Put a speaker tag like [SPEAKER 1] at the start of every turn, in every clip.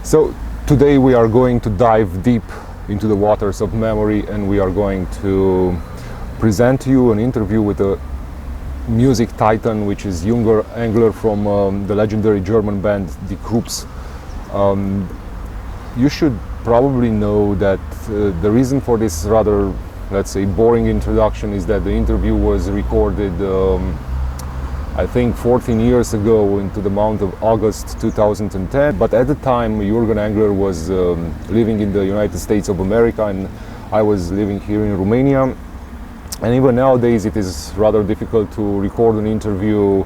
[SPEAKER 1] So today we are going to dive deep into the waters of memory, and we are going to present to you an interview with a music titan, which is Jürgen Engler from the legendary German band Die Krupps. You should probably know that the reason for this rather, let's say, boring introduction is that the interview was recorded I think 14 years ago into the month of August 2010, but at the time Jürgen Engler was living in the United States of America and I was living here in Romania. And even nowadays it is rather difficult to record an interview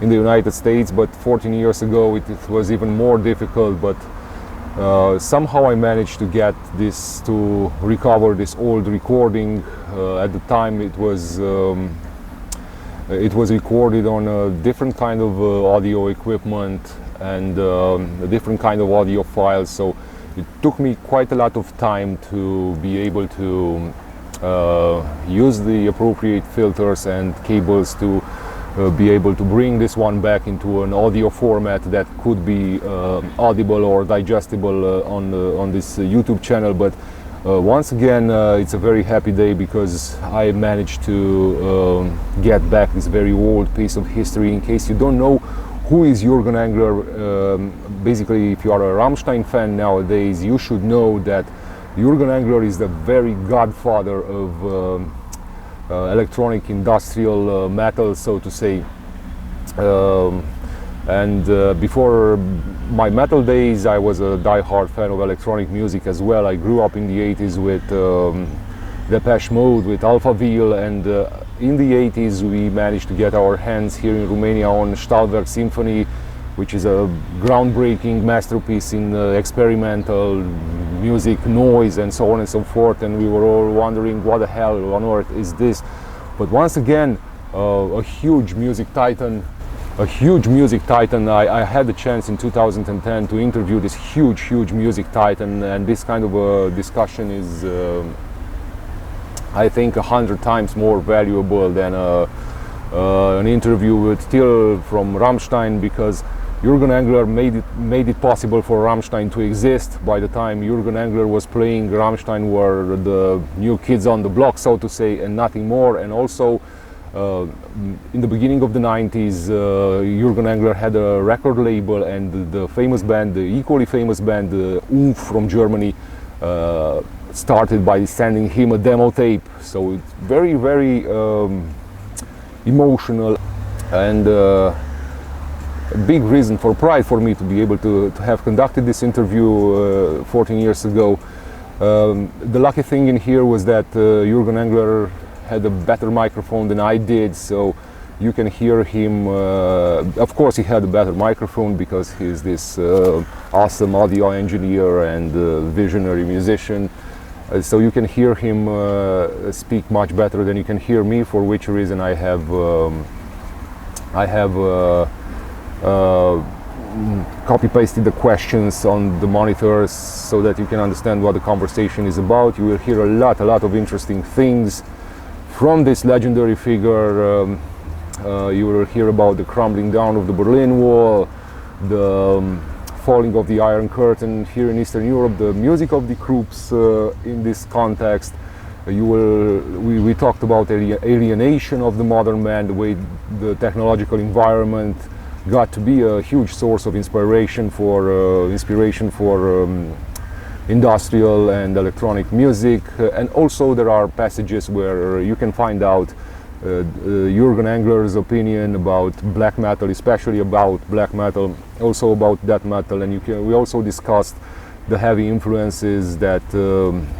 [SPEAKER 1] in the United States, but 14 years ago it was even more difficult, but somehow I managed to get this, to recover this old recording. At the time it was recorded on a different kind of audio equipment and a different kind of audio files, so it took me quite a lot of time to be able to use the appropriate filters and cables to be able to bring this one back into an audio format that could be audible or digestible on this YouTube channel. But once again, it's a very happy day because I managed to get back this very old piece of history. In case you don't know who is Jürgen Engler, basically if you are a Rammstein fan nowadays, you should know that Jürgen Engler is the very godfather of electronic industrial metal, so to say. Before my metal days, I was a die-hard fan of electronic music as well. I grew up in the 80s with Depeche Mode, with Alphaville, and in the 80s we managed to get our hands here in Romania on Stahlwerk Symphony, which is a groundbreaking masterpiece in experimental music, noise, and so on and so forth. And we were all wondering, what the hell on earth is this? But once again, a huge music titan. I had the chance in 2010 to interview this huge music titan, and this kind of a discussion is, I think, 100 times more valuable than an interview with Till from Rammstein, because Jürgen Engler made it possible for Rammstein to exist. By the time Jürgen Engler was playing, Rammstein were the new kids on the block, so to say, and nothing more. And also, in the beginning of the 90s, Jürgen Engler had a record label, and the famous band, the equally famous band Oomph from Germany, started by sending him a demo tape. So it's very emotional, and a big reason for pride for me to be able to have conducted this interview 14 years ago. The lucky thing in here was that Jürgen Engler had a better microphone than I did, so you can hear him. Of course he had a better microphone because he's this awesome audio engineer and visionary musician. So you can hear him speak much better than you can hear me, for which reason I have copy-pasted the questions on the monitors so that you can understand what the conversation is about. You will hear a lot of interesting things from this legendary figure. You will hear about the crumbling down of the Berlin Wall, the falling of the Iron Curtain here in Eastern Europe, the music of the Krupps in this context. We talked about alienation of the modern man, the way the technological environment got to be a huge source of inspiration for industrial and electronic music. And also there are passages where you can find out Jürgen Engler's opinion about black metal, especially about black metal, also about death metal. And we also discussed the heavy influences that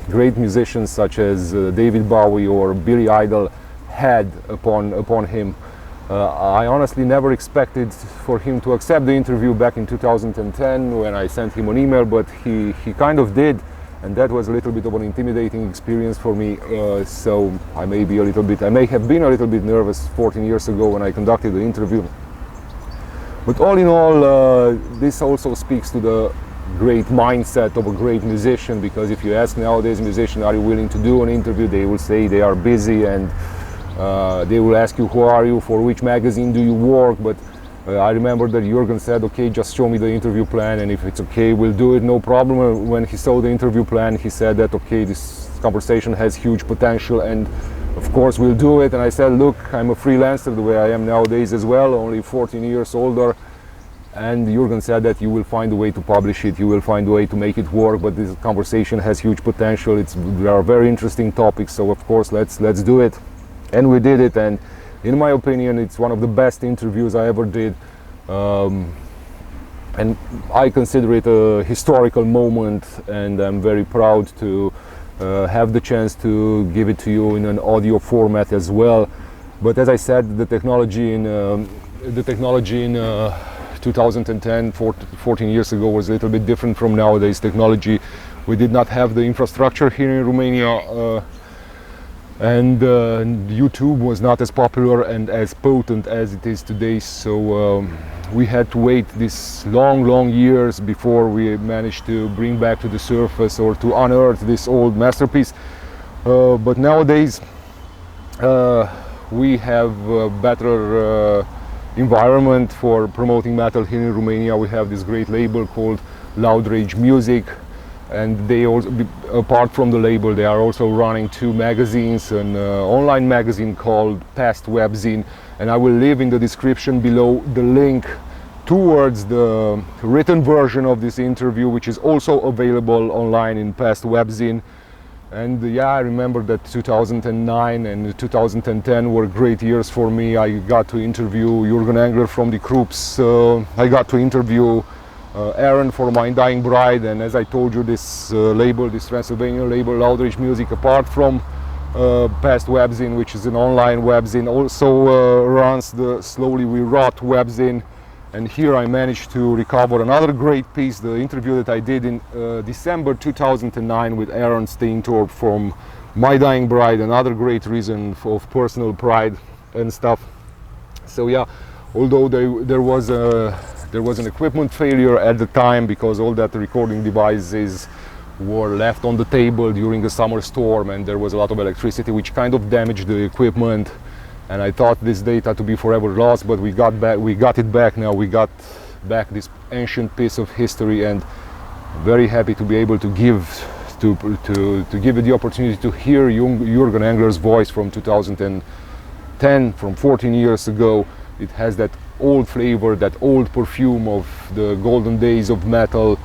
[SPEAKER 1] great musicians such as David Bowie or Billy Idol had upon him. I honestly never expected for him to accept the interview back in 2010 when I sent him an email, but he kind of did, and that was a little bit of an intimidating experience for me. So I may have been a little bit nervous 14 years ago when I conducted the interview. But all in all, this also speaks to the great mindset of a great musician, because if you ask nowadays musicians, are you willing to do an interview, they will say they are busy, and they will ask you, who are you, for which magazine do you work. But I remember that Jürgen said, okay, just show me the interview plan, and if it's okay, we'll do it, no problem. When he saw the interview plan, he said that, okay, this conversation has huge potential, and of course we'll do it. And I said, look, I'm a freelancer the way I am nowadays as well, only 14 years older. And Jürgen said that you will find a way to publish it, you will find a way to make it work, but this conversation has huge potential. There are very interesting topics, so of course let's do it. And we did it, and in my opinion it's one of the best interviews I ever did. And I consider it a historical moment, and I'm very proud to have the chance to give it to you in an audio format as well. But as I said, the technology in 2010, 14 years ago, was a little bit different from nowadays technology. We did not have the infrastructure here in Romania, and YouTube was not as popular and as potent as it is today. So we had to wait these long years before we managed to bring back to the surface or to unearth this old masterpiece. But nowadays we have a better environment for promoting metal here in Romania. We have this great label called Loud Rage Music, and they also, apart from the label, they are also running 2 magazines, an online magazine called Past Webzine, and I will leave in the description below the link towards the written version of this interview, which is also available online in Past Webzine. And yeah, I remember that 2009 and 2010 were great years for me. I got to interview Jürgen Engler from Die Krupps. I got to interview Aaron for My Dying Bride, and as I told you, this label, this Transylvanian label, Loud Rage Music, apart from Past Webzine, which is an online webzine, also runs the Slowly We Rot webzine. And here I managed to recover another great piece, the interview that I did in December 2009 with Aaron Steintorp from My Dying Bride, another great reason of personal pride and stuff. So yeah, although there was an equipment failure at the time, because all that recording devices were left on the table during the summer storm, and there was a lot of electricity which kind of damaged the equipment. And I thought this data to be forever lost, but we got it back now. We got back this ancient piece of history, and I'm very happy to be able to give you the opportunity to hear Jürgen Engler's voice from 2010, from 14 years ago. It has that old flavor, that old perfume of the golden days of metal.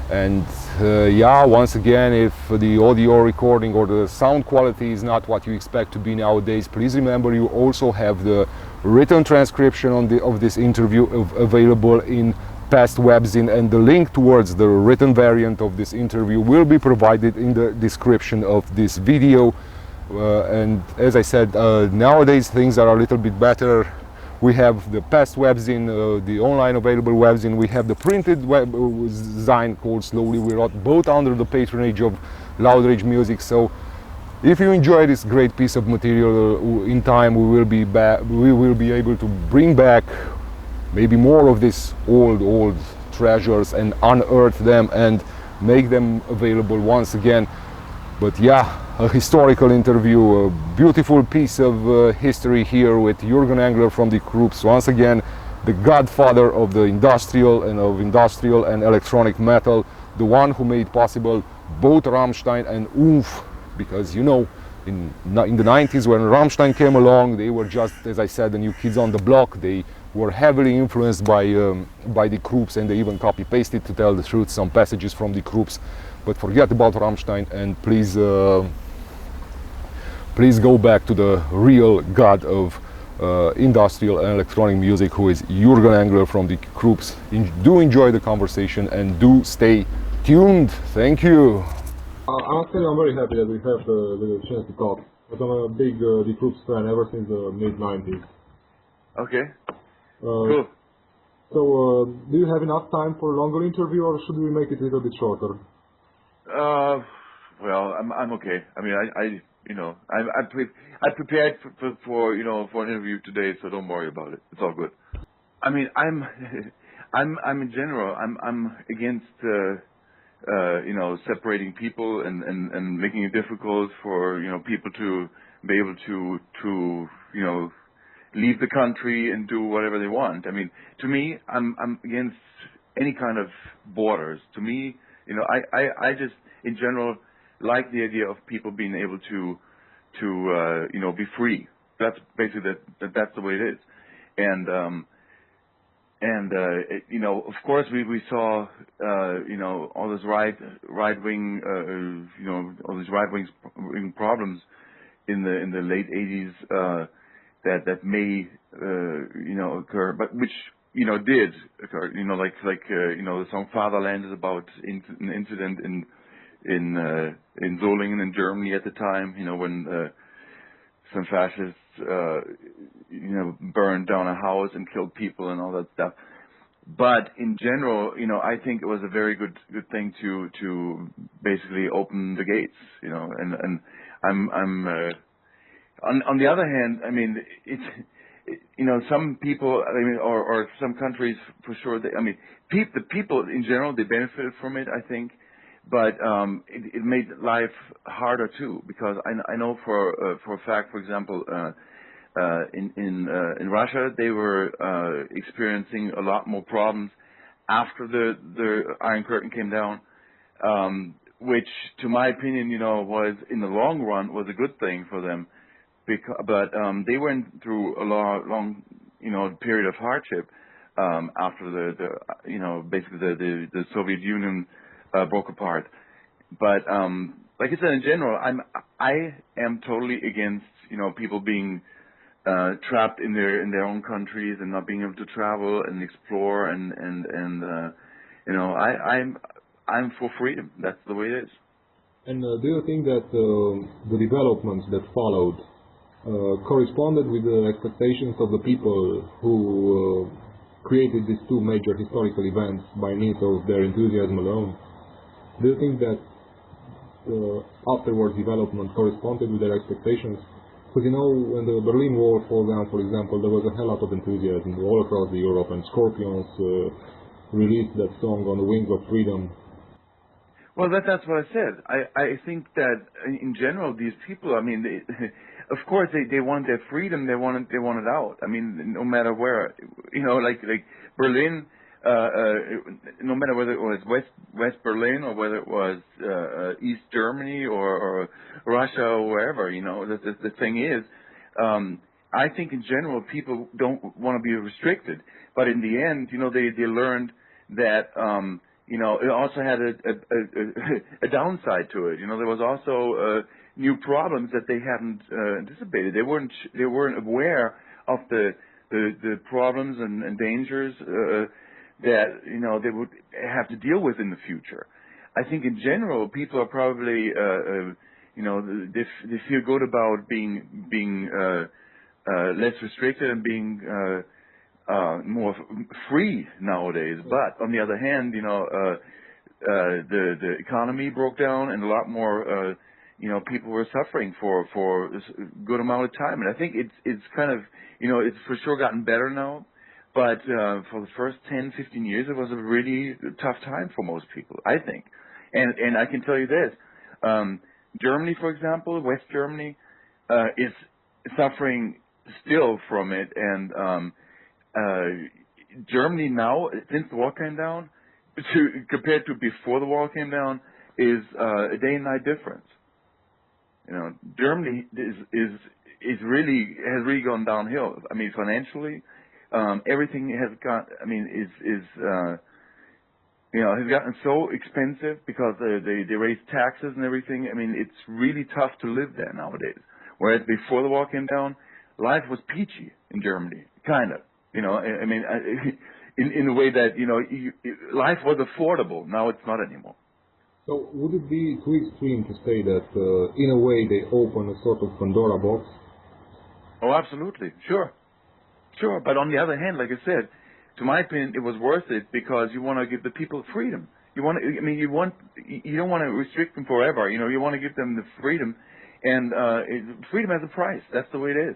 [SPEAKER 1] And yeah, once again, if the audio recording or the sound quality is not what you expect to be nowadays, please remember you also have the written transcription of this interview available in Past Webzine, and the link towards the written variant of this interview will be provided in the description of this video. And as I said, nowadays things are a little bit better. We have the Past Webzine, the online available webzine. We have the printed zine called Slowly We Rot, both under the patronage of Loud Rage Music. So if you enjoy this great piece of material, in time we will be able to bring back maybe more of these old treasures and unearth them and make them available once again. But yeah, a historical interview, a beautiful piece of history here with Jürgen Engler from Die Krupps. Once again, the godfather of the industrial and electronic metal, the one who made possible both Rammstein and Oomph, because you know, in the 90s when Rammstein came along, they were just, as I said, the new kids on the block. They were heavily influenced by Die Krupps, and they even copy-pasted, to tell the truth, some passages from Die Krupps. But forget about Rammstein, and please go back to the real god of industrial and electronic music, who is Jürgen Engler from Die Krupps. Do enjoy the conversation and do stay tuned. Thank you.
[SPEAKER 2] I'll tell you, I'm very happy that we have the chance to talk. But I'm a big Die Krupps fan ever since the mid-90s.
[SPEAKER 3] Okay. Cool.
[SPEAKER 2] So, do you have enough time for a longer interview, or should we make it a little bit shorter?
[SPEAKER 3] Well, I'm okay. I mean, I prepared for an interview today, so don't worry about it. It's all good. I mean, I'm in general, I'm against separating people and making it difficult for people to be able to leave the country and do whatever they want. I mean, to me, I'm against any kind of borders. To me, I just in general like the idea of people being able to be free. That's basically that's the way it is. And of course we saw all this right wing all these right wing problems in the late 80s that may occur, but which did occur. Like the song Fatherland is about an incident in Solingen in Germany at the time, when some fascists burned down a house and killed people and all that stuff. But in general, I think it was a very good thing to basically open the gates, and I'm on the other hand, I mean, some people, I mean, or some countries for sure, the people in general, they benefited from it, I think, but it made life harder too, because I know for a fact, for example, in Russia, they were experiencing a lot more problems after the Iron Curtain came down, which, to my opinion, was in the long run was a good thing for them. But they went through a long period of hardship after basically the Soviet Union broke apart. But like I said, in general, I am totally against people being trapped in their own countries and not being able to travel and explore I'm for freedom. That's the way it is.
[SPEAKER 2] And do you think that the developments that followed corresponded with the expectations of the people who created these two major historical events by means of their enthusiasm alone? Do you think that afterwards development corresponded with their expectations? Because when the Berlin Wall fell down, for example, there was a hell lot of enthusiasm all across Europe, and Scorpions released that song On the Wings of Freedom.
[SPEAKER 3] Well, that's what I said. I think that in general, these people, I mean, of course they want their freedom. They want it out. I mean, no matter where, like Berlin, no matter whether it was West Berlin or whether it was East Germany or Russia or wherever. The thing is, I think in general people don't want to be restricted. But in the end, they learned that. It also had a downside to it. There was also new problems that they hadn't anticipated. They weren't aware of the problems and dangers that they would have to deal with in the future. I think in general, people are probably they feel good about being less restricted and being more free nowadays. But on the other hand, the economy broke down, and a lot more people were suffering for a good amount of time. And I think it's kind of it's for sure gotten better now. But for the first 10, 15 years, it was a really tough time for most people, I think. And I can tell you this: Germany, for example, West Germany, is suffering still from it, and Germany now, since the wall came down, compared to before the wall came down, is a day and night difference. Germany has really gone downhill. I mean, financially, everything has got. I mean, has gotten so expensive because they raise taxes and everything. I mean, it's really tough to live there nowadays. Whereas before the wall came down, life was peachy in Germany, kind of. I mean, in a way that, life was affordable. Now it's not anymore.
[SPEAKER 2] So would it be too extreme to say that, in a way, they open a sort of Pandora box?
[SPEAKER 3] Oh, absolutely. Sure. But on the other hand, like I said, to my opinion, it was worth it because you want to give the people freedom. You don't want to restrict them forever. You want to give them the freedom, and freedom has a price. That's the way it is.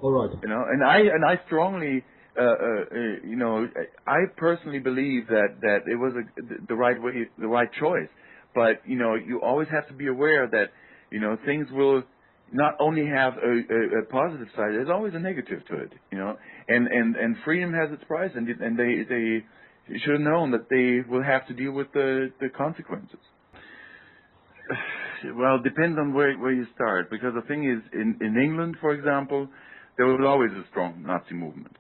[SPEAKER 2] All right.
[SPEAKER 3] And I strongly, I personally believe that it was the right way, the right choice. But you always have to be aware that things will not only have a positive side, there's always a negative to it, you know. And freedom has its price, and they should have known that they will have to deal with the consequences. Well, it depends on where you start, because the thing is, in England, for example, there was always a strong Nazi movement.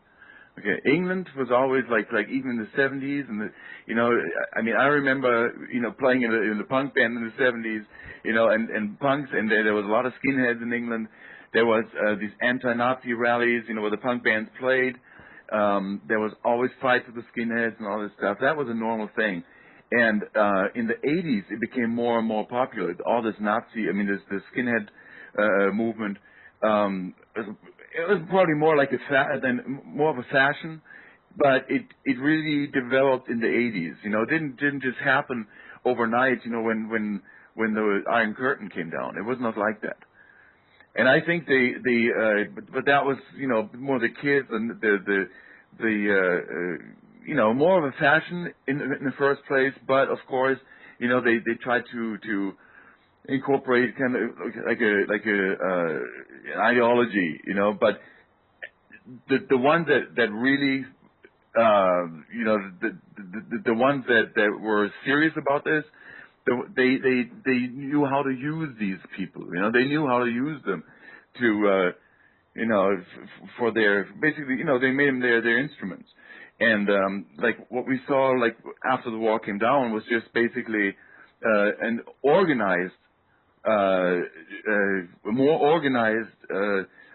[SPEAKER 3] Okay, England was always like even in the 70s, and you know, I mean, I remember, you know, playing in the punk band in the 70s, you know, and punks, and there was a lot of skinheads in England. There was these anti-Nazi rallies, you know, where the punk bands played. There was always fights with the skinheads and all this stuff. That was a normal thing. And in the 80s, it became more and more popular. All this Nazi, I mean, this skinhead movement. It was probably more like more of a fashion, but it really developed in the 80s. You know, it didn't just happen overnight. You know, when the Iron Curtain came down, it was not like that. And I think but that was, you know, more the kids and you know, more of a fashion in the first place. But of course, you know, they tried to incorporate kind of like an ideology, you know. But the ones that really, you know, the ones that were serious about this, they knew how to use these people, you know. They knew how to use them to, you know, for their, basically, you know, they made them their instruments. And like what we saw, like after the wall came down, was just basically an organized, more organized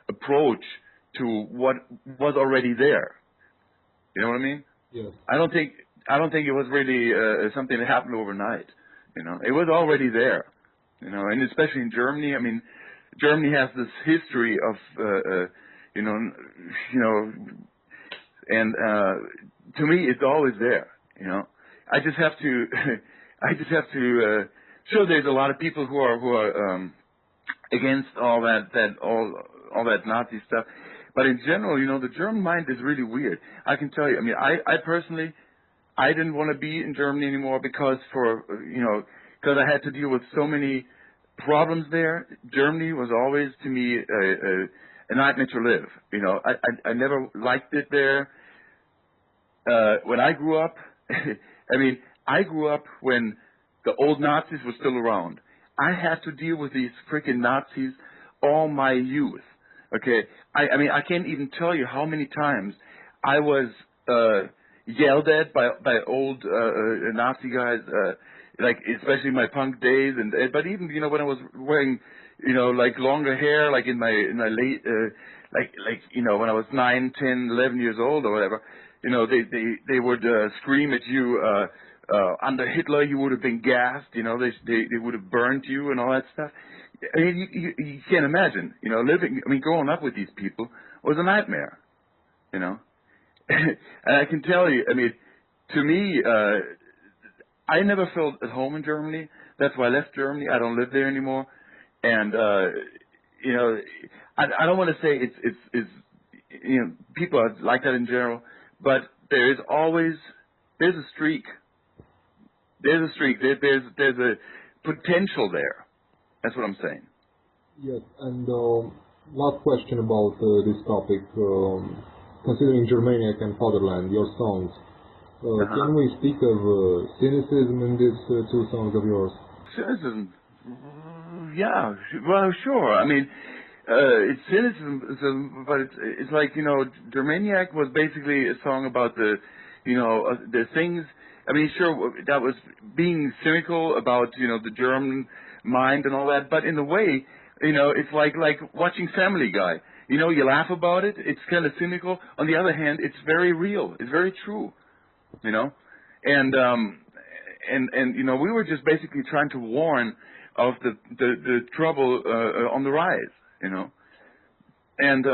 [SPEAKER 3] approach to what was already there. You know what I mean?
[SPEAKER 2] Yes.
[SPEAKER 3] I don't think it was really something that happened overnight. You know, it was already there. You know, and especially in Germany. I mean, Germany has this history of you know, and to me, it's always there. You know, I just have to, sure, there's a lot of people who are against all that Nazi stuff, but in general, you know, the German mind is really weird. I can tell you. I mean, I personally, I didn't want to be in Germany anymore because I had to deal with so many problems there. Germany was always to me a nightmare to live. You know, I never liked it there. When I grew up, I mean, I grew up when the old Nazis were still around. I had to deal with these freaking Nazis all my youth. Okay, I mean, I can't even tell you how many times I was yelled at by old Nazi guys, like especially in my punk days, but even, you know, when I was wearing, you know, like longer hair, like in my late, like you know, when I was 9, 10, 11 years old or whatever, you know, they would scream at you. Under Hitler, you would have been gassed. You know, they would have burned you and all that stuff. I mean, you can't imagine. You know, growing up with these people was a nightmare. You know, and I can tell you. I mean, to me, I never felt at home in Germany. That's why I left Germany. I don't live there anymore. And you know, I don't want to say it's you know, people are like that in general, but there's a streak. There's a streak. There's a potential there. That's what I'm saying.
[SPEAKER 2] Yes, and last question about this topic. Considering Germaniac and Fatherland, your songs, can we speak of cynicism in these two songs of yours?
[SPEAKER 3] Cynicism? Yeah, well, sure. I mean, it's cynicism, but it's like, you know, Germaniac was basically a song about the things. I mean, sure, that was being cynical about, you know, the German mind and all that, but in a way, you know, it's like watching Family Guy. You know, you laugh about it, it's kind of cynical. On the other hand, it's very real, it's very true, you know? And you know, we were just basically trying to warn of the trouble on the rise, you know? And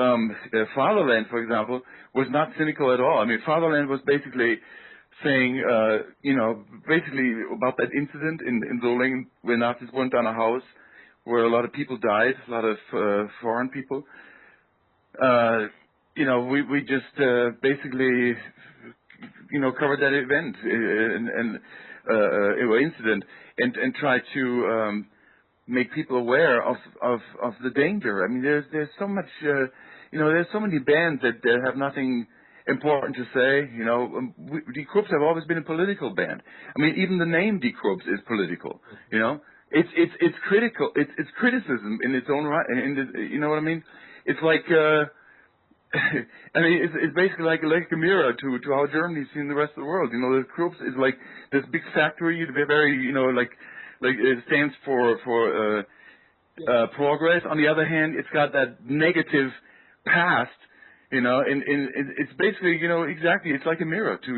[SPEAKER 3] Fatherland, for example, was not cynical at all. I mean, Fatherland was basically saying, you know, basically about that incident in Solingen where Nazis went down a house where a lot of people died, a lot of foreign people. You know, we just basically, you know, covered that event and incident and tried to make people aware of the danger. I mean, there's so much, there's so many bands that have nothing important to say. Die Krupps have always been a political band. I mean, even the name Die Krupps is political. It's critical. It's criticism in its own right. You know what I mean? It's like, I mean, it's basically like a mirror to how Germany's seen the rest of the world. The Krupps is like this big factory, very, like it stands for progress. On the other hand, it's got that negative past, and it's basically, exactly, it's like a mirror to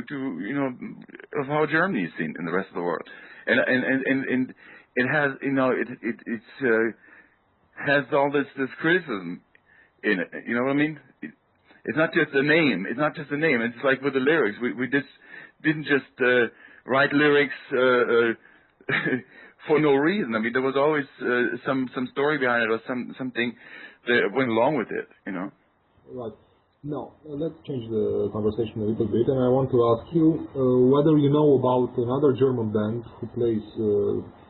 [SPEAKER 3] of how Germany is seen in the rest of the world, and it has, has all this criticism in it. You know what I mean? It's not just a name. It's not just a name. It's like with the lyrics. We just didn't just write lyrics for no reason. I mean, there was always some story behind it, or something that went along with it.
[SPEAKER 2] Right. Now, let's change the conversation a little bit, and I want to ask you whether you know about another German band who plays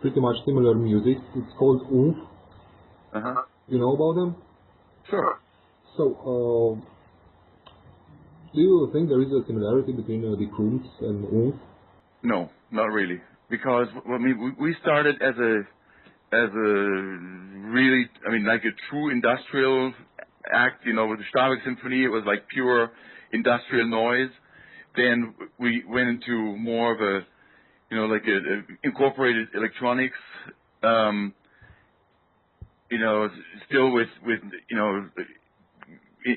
[SPEAKER 2] pretty much similar music. It's called Oomph.
[SPEAKER 3] Uh-huh.
[SPEAKER 2] You know about them?
[SPEAKER 3] Sure.
[SPEAKER 2] So, do you think there is a similarity between the Krupps and Oomph?
[SPEAKER 3] No, not really. Because we started as a really, like a true industrial act. With the Starbuck Symphony, it was like pure industrial noise. Then we went into more of a, like a incorporated electronics. Still with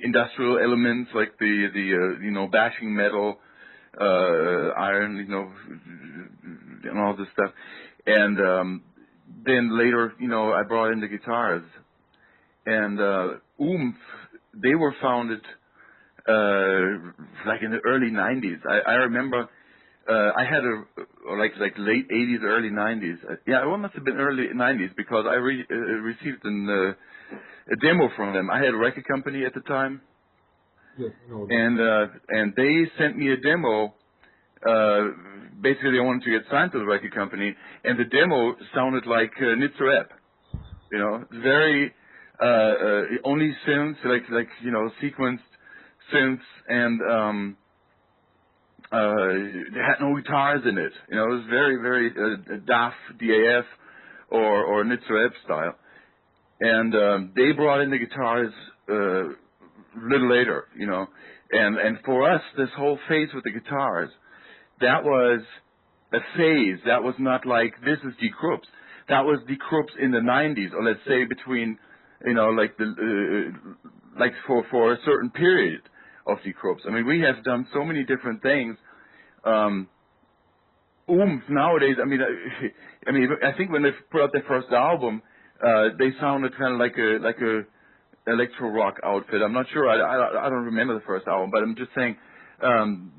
[SPEAKER 3] industrial elements like the bashing metal, iron, and all this stuff. And then later, I brought in the guitars. And Oomph, they were founded like in the early 90s. I remember I had like late 80s, early 90s. It must have been early 90s because I received a demo from them. I had a record company at the time.
[SPEAKER 2] Yes, no.
[SPEAKER 3] And they sent me a demo. Basically, they wanted to get signed to the record company, and the demo sounded like Nitzerep. Very only synths, like sequenced synths, and they had no guitars in it. It was very, very DAF or Nitzerep style. And they brought in the guitars a little later, and for us, this whole phase with the guitars, that was a phase. That was not like, this is Die Krupps. That was Die Krupps in the 90s, or let's say between, like for a certain period of Die Krupps. I mean, we have done so many different things. Oomph nowadays, I think when they put out their first album, they sounded kind of like a electro rock outfit. I'm not sure. I don't remember the first album, but I'm just saying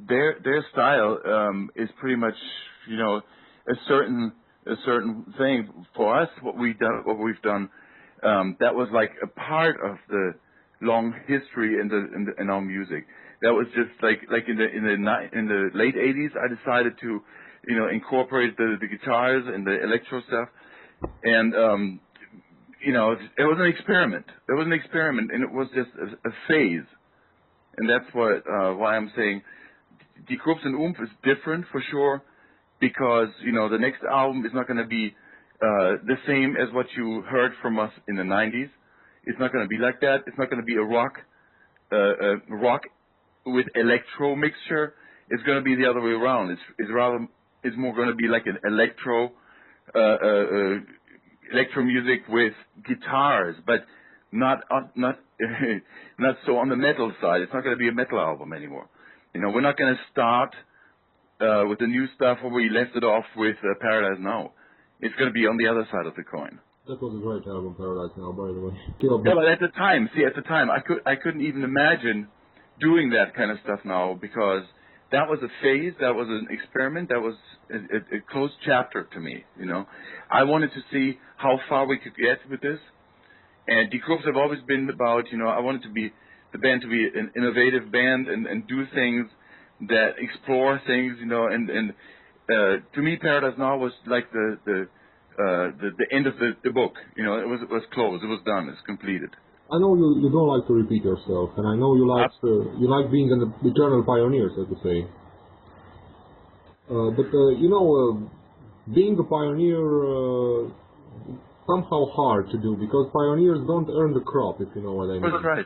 [SPEAKER 3] their style is pretty much a certain thing. For us, what we've done, that was like a part of the long history in our music. That was just like in the late 80s, I decided to incorporate the guitars and the electro stuff, and it was an experiment. It was an experiment, and it was just a phase. And that's why I'm saying Die Krupps and Oomph is different for sure, because the next album is not going to be the same as what you heard from us in the 90s. It's not going to be like that. It's not going to be a rock with electro mixture. It's going to be the other way around. It's more going to be like an electro music with guitars, but not so on the metal side. It's not going to be a metal album anymore. We're not going to start with the new stuff where we left it off with Paradise Now. It's going to be on the other side of the coin.
[SPEAKER 2] That was a great album, Paradise Now, by the way.
[SPEAKER 3] Yeah, but at the time, I couldn't even imagine doing that kind of stuff now, because that was a phase, that was an experiment, that was a closed chapter to me. I wanted to see how far we could get with this. And Die Krupps have always been about, I wanted the band to be an innovative band and do things that explore things, and to me, Paradise Now was like the the end of the book. You know, it was closed. It was done. It's completed.
[SPEAKER 2] I know you don't like to repeat yourself, and I know you like being an eternal pioneer, so to say. But you know, being a pioneer somehow hard to do, because pioneers don't earn the crop, if you know what I mean.
[SPEAKER 3] That's right.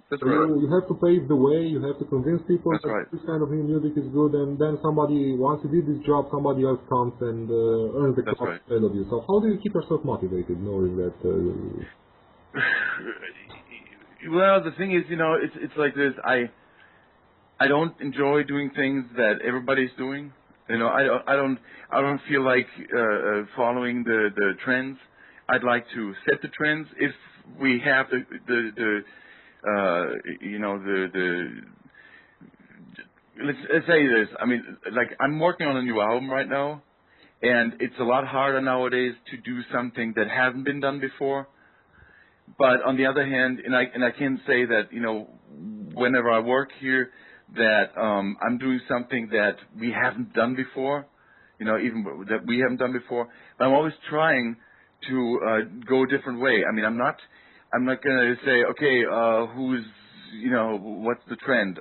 [SPEAKER 3] That's
[SPEAKER 2] So
[SPEAKER 3] right.
[SPEAKER 2] you have to pave the way, you have to convince people
[SPEAKER 3] That's
[SPEAKER 2] that
[SPEAKER 3] right.
[SPEAKER 2] this kind of new music is good, and then somebody, once you did this job, somebody else comes and earns the
[SPEAKER 3] That's
[SPEAKER 2] crop
[SPEAKER 3] right.
[SPEAKER 2] instead of you. So how do you keep yourself motivated, knowing that...
[SPEAKER 3] Well, the thing is, you know, it's like this. I don't enjoy doing things that everybody's doing. You know, I don't feel like following the trends. I'd like to set the trends if we have let's say this. I mean, like, I'm working on a new album right now, and it's a lot harder nowadays to do something that hasn't been done before. But on the other hand, and I can say that, you know, whenever I work here, that I'm doing something that we haven't done before, you know, even that we haven't done before. But I'm always trying to go a different way. I mean, I'm not going to say, okay, who's, you know, what's the trend?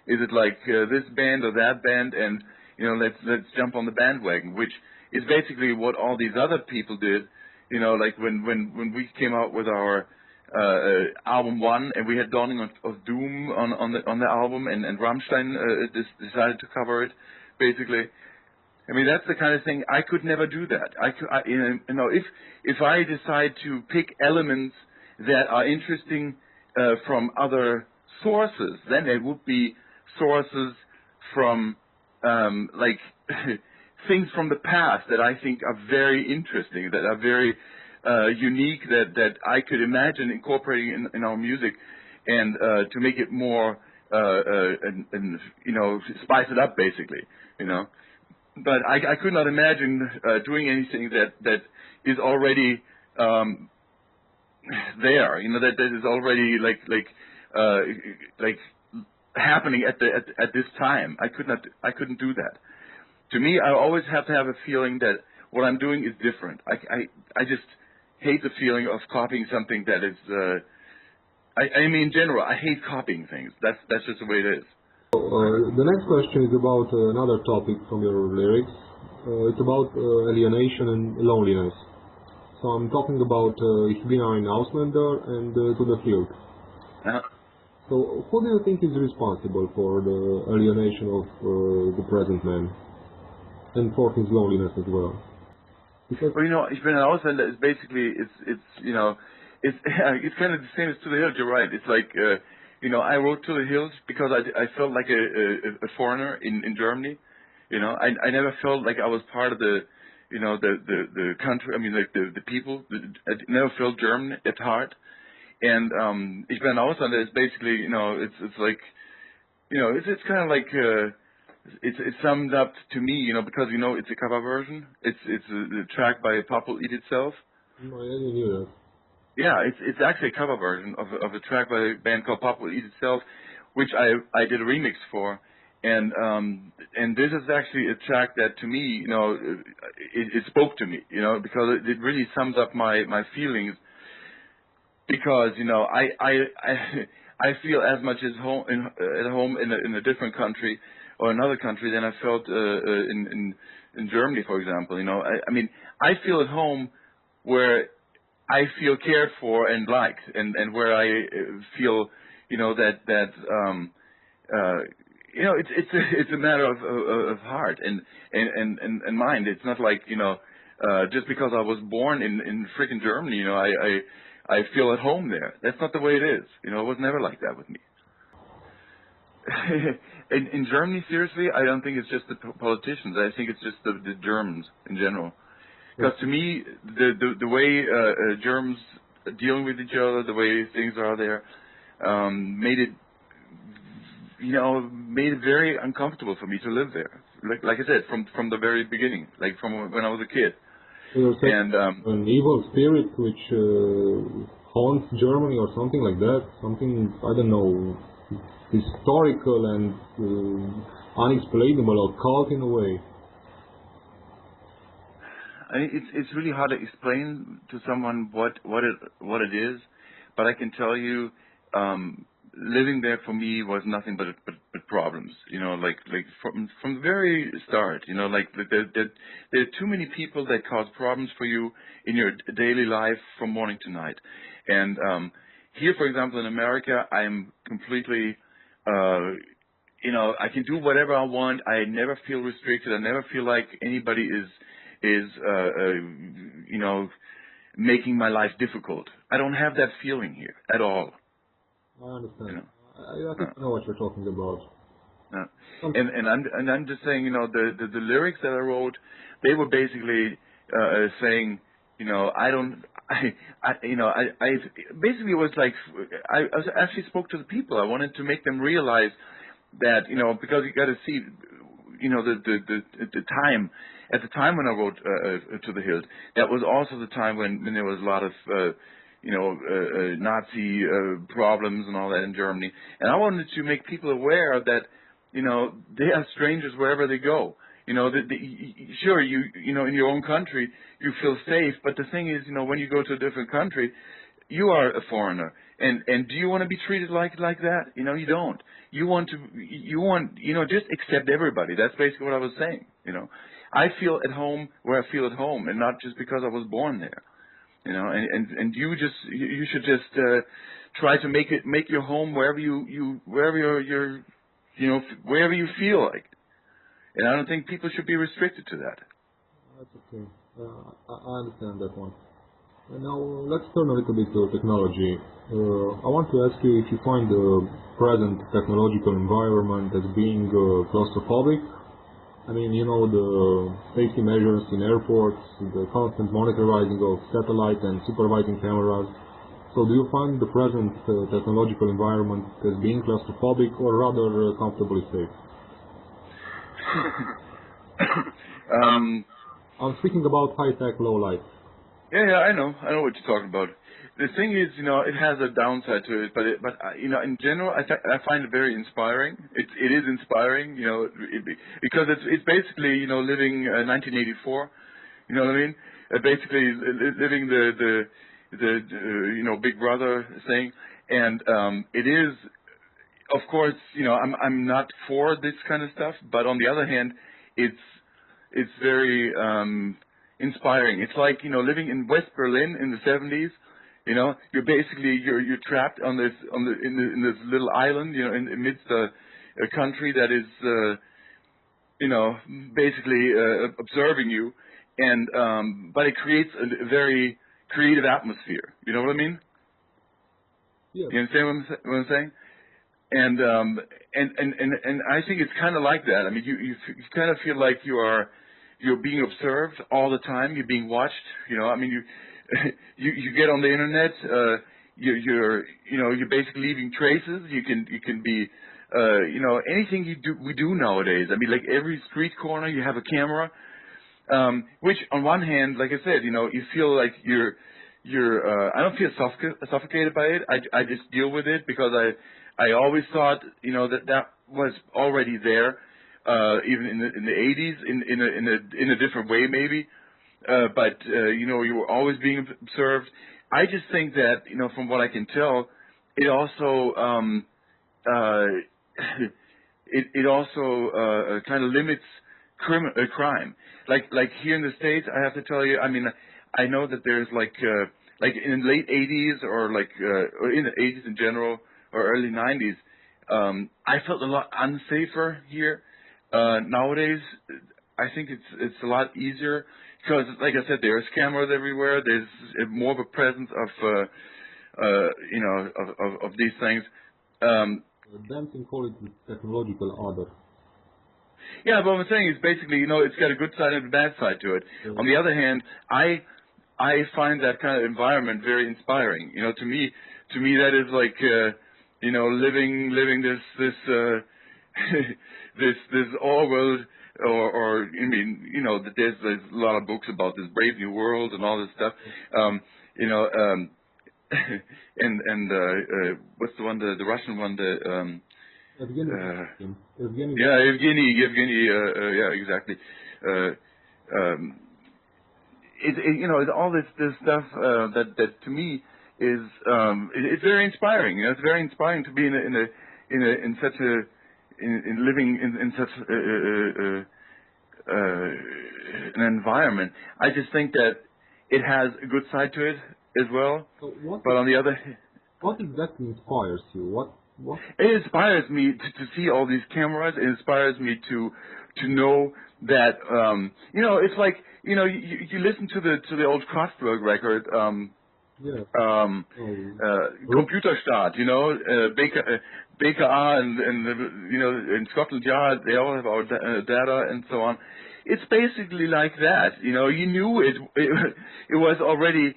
[SPEAKER 3] Is it like this band or that band? And, you know, let's jump on the bandwagon, which is basically what all these other people did. You know, like when we came out with our album 1, and we had Dawning of Doom on the album, and Rammstein decided to cover it, basically. I mean, that's the kind of thing I could never do that. You know, if I decide to pick elements that are interesting from other sources, then it would be sources from like things from the past that I think are very interesting, that are very unique, that I could imagine incorporating in our music, and to make it more, and you know, spice it up, basically, you know. But I could not imagine doing anything that is already there, you know, that is already like happening at this time. I couldn't do that. To me, I always have to have a feeling that what I'm doing is different. I just hate the feeling of copying something that is. I mean, in general, I hate copying things. That's just the way it is.
[SPEAKER 2] the next question is about another topic from your lyrics. It's about alienation and loneliness. So I'm talking about Ich bin ein Ausländer and to the Hilt. So who do you think is responsible for the alienation of the present man, and for his loneliness as well? Because
[SPEAKER 3] Well, you know, Ich bin ein Ausländer is basically, it's you know, it's kind of the same as To the Hilt. You're right. It's like, you know, I wrote To the Hilt because I felt like a foreigner in Germany. You know, I never felt like I was part of the, you know, the country. I mean, like the people. I never felt German at heart. And Ich bin ein Ausländer is basically, you know, it's like, you know, it's kind of like. It's summed up to me, you know, because, you know, it's a cover version. It's a track by Popul Eat Itself.
[SPEAKER 2] no, I didn't knew that.
[SPEAKER 3] Yeah, it's actually a cover version of a track by a band called Popul Eat Itself, which I did a remix for, and this is actually a track that, to me, you know, it spoke to me, you know, because it really sums up my feelings, because, you know, I feel as much at home in a different country or another country than I felt in Germany, for example. You know, I mean, I feel at home where I feel cared for and liked, and where I feel, you know, that you know, it's a matter of heart and mind. It's not like, you know, just because I was born in freaking Germany, you know, I feel at home there. That's not the way it is. You know, it was never like that with me. In Germany, seriously, I don't think it's just the politicians. I think it's just the Germans in general. Because to me, the way Germans dealing with each other, the way things are there, made it, you know, made it very uncomfortable for me to live there. Like I said, from the very beginning, like from when I was a kid.
[SPEAKER 2] And an evil spirit which haunts Germany or something like that. Something, I don't know, historical and unexplainable or occult in a way.
[SPEAKER 3] I mean, it's really hard to explain to someone what it is, but I can tell you, living there for me was nothing but problems. You know, like from the very start. You know, like there are too many people that cause problems for you in your daily life from morning to night. And here, for example, in America, I'm completely. You know, I can do whatever I want. I never feel restricted. I never feel like anybody is you know, making my life difficult. I don't have that feeling here at all.
[SPEAKER 2] I understand.
[SPEAKER 3] You know?
[SPEAKER 2] I think I know what you're talking about.
[SPEAKER 3] And I'm just saying, you know, the lyrics that I wrote, they were basically saying, you know, I basically it was like I actually spoke to the people. I wanted to make them realize that, you know, because you got to see, you know, the time. At the time when I wrote to the Hilt, that was also the time when there was a lot of you know, Nazi problems and all that in Germany. And I wanted to make people aware that, you know, they are strangers wherever they go. You know, sure, you know, in your own country, you feel safe. But the thing is, you know, when you go to a different country, you are a foreigner. And do you want to be treated like that? You know, you don't. You want, you know, just accept everybody. That's basically what I was saying, you know. I feel at home where I feel at home, and not just because I was born there. You know, and you should just try to make your home wherever wherever you're you know, wherever you feel like. And I don't think people should be restricted to that.
[SPEAKER 2] That's okay. I understand that one. And now let's turn a little bit to technology. I want to ask you if you find the present technological environment as being claustrophobic. I mean, you know, the safety measures in airports, the constant monitoring of satellite and supervising cameras. So do you find the present technological environment as being claustrophobic or rather comfortably safe? I'm speaking about high-tech low light.
[SPEAKER 3] Yeah, I know what you're talking about. The thing is, you know, it has a downside to it, but you know, in general, I find it very inspiring. It is inspiring, you know, because it's basically, you know, living 1984. You know what I mean? Basically living the you know, Big Brother thing, and it is, of course, you know, I'm not for this kind of stuff, but on the other hand, it's very inspiring. It's like, you know, living in West Berlin in the 70s. You know, you're trapped in this little island, you know, amidst a country that is you know, basically observing you, and but it creates a very creative atmosphere. You know what I mean?
[SPEAKER 2] Yeah.
[SPEAKER 3] You understand what I'm saying? And I think it's kind of like that. I mean, you kind of feel like you're being observed all the time. You're being watched. You know, I mean, you get on the internet. You're basically leaving traces. You can be you know, anything we do nowadays. I mean, like every street corner you have a camera. Which on one hand, like I said, you know, you feel like you're I don't feel suffocated by it. I just deal with it because I always thought, you know, that was already there, even in the 80s, in a different way maybe, but you know, you were always being observed. I just think that, you know, from what I can tell, it also it also kind of limits crime. Like here in the States, I have to tell you, I mean, I know that there's like in the late 80s or or in the 80s in general or early 90s, I felt a lot unsafer here. Nowadays, I think it's a lot easier because, like I said, there's cameras everywhere. There's more of a presence of you know, of these things.
[SPEAKER 2] Dancing call it the technological order.
[SPEAKER 3] Yeah, but what I'm saying is basically, you know, it's got a good side and a bad side to it.
[SPEAKER 2] Yeah.
[SPEAKER 3] On the other hand, I find that kind of environment very inspiring. You know, to me that is like, you know, living this this all world, or I mean, you know, there's a lot of books about this Brave New World and all this stuff. You know, and what's the one, the Russian one,
[SPEAKER 2] Evgeny.
[SPEAKER 3] yeah, Evgeny, yeah, exactly. you know, all this stuff that to me is it's very inspiring. You know, it's very inspiring to be in such a living in such an environment. I just think that it has a good side to it as well.
[SPEAKER 2] So
[SPEAKER 3] but on the other,
[SPEAKER 2] what exactly inspires you? What?
[SPEAKER 3] It inspires me to see all these cameras. It inspires me to know that you know, it's like, you know, you listen to the old Kraftwerk record. Computerstaat, you know, BKA and you know, in Scotland Yard, they all have our data and so on. It's basically like that, you know. You knew it was already,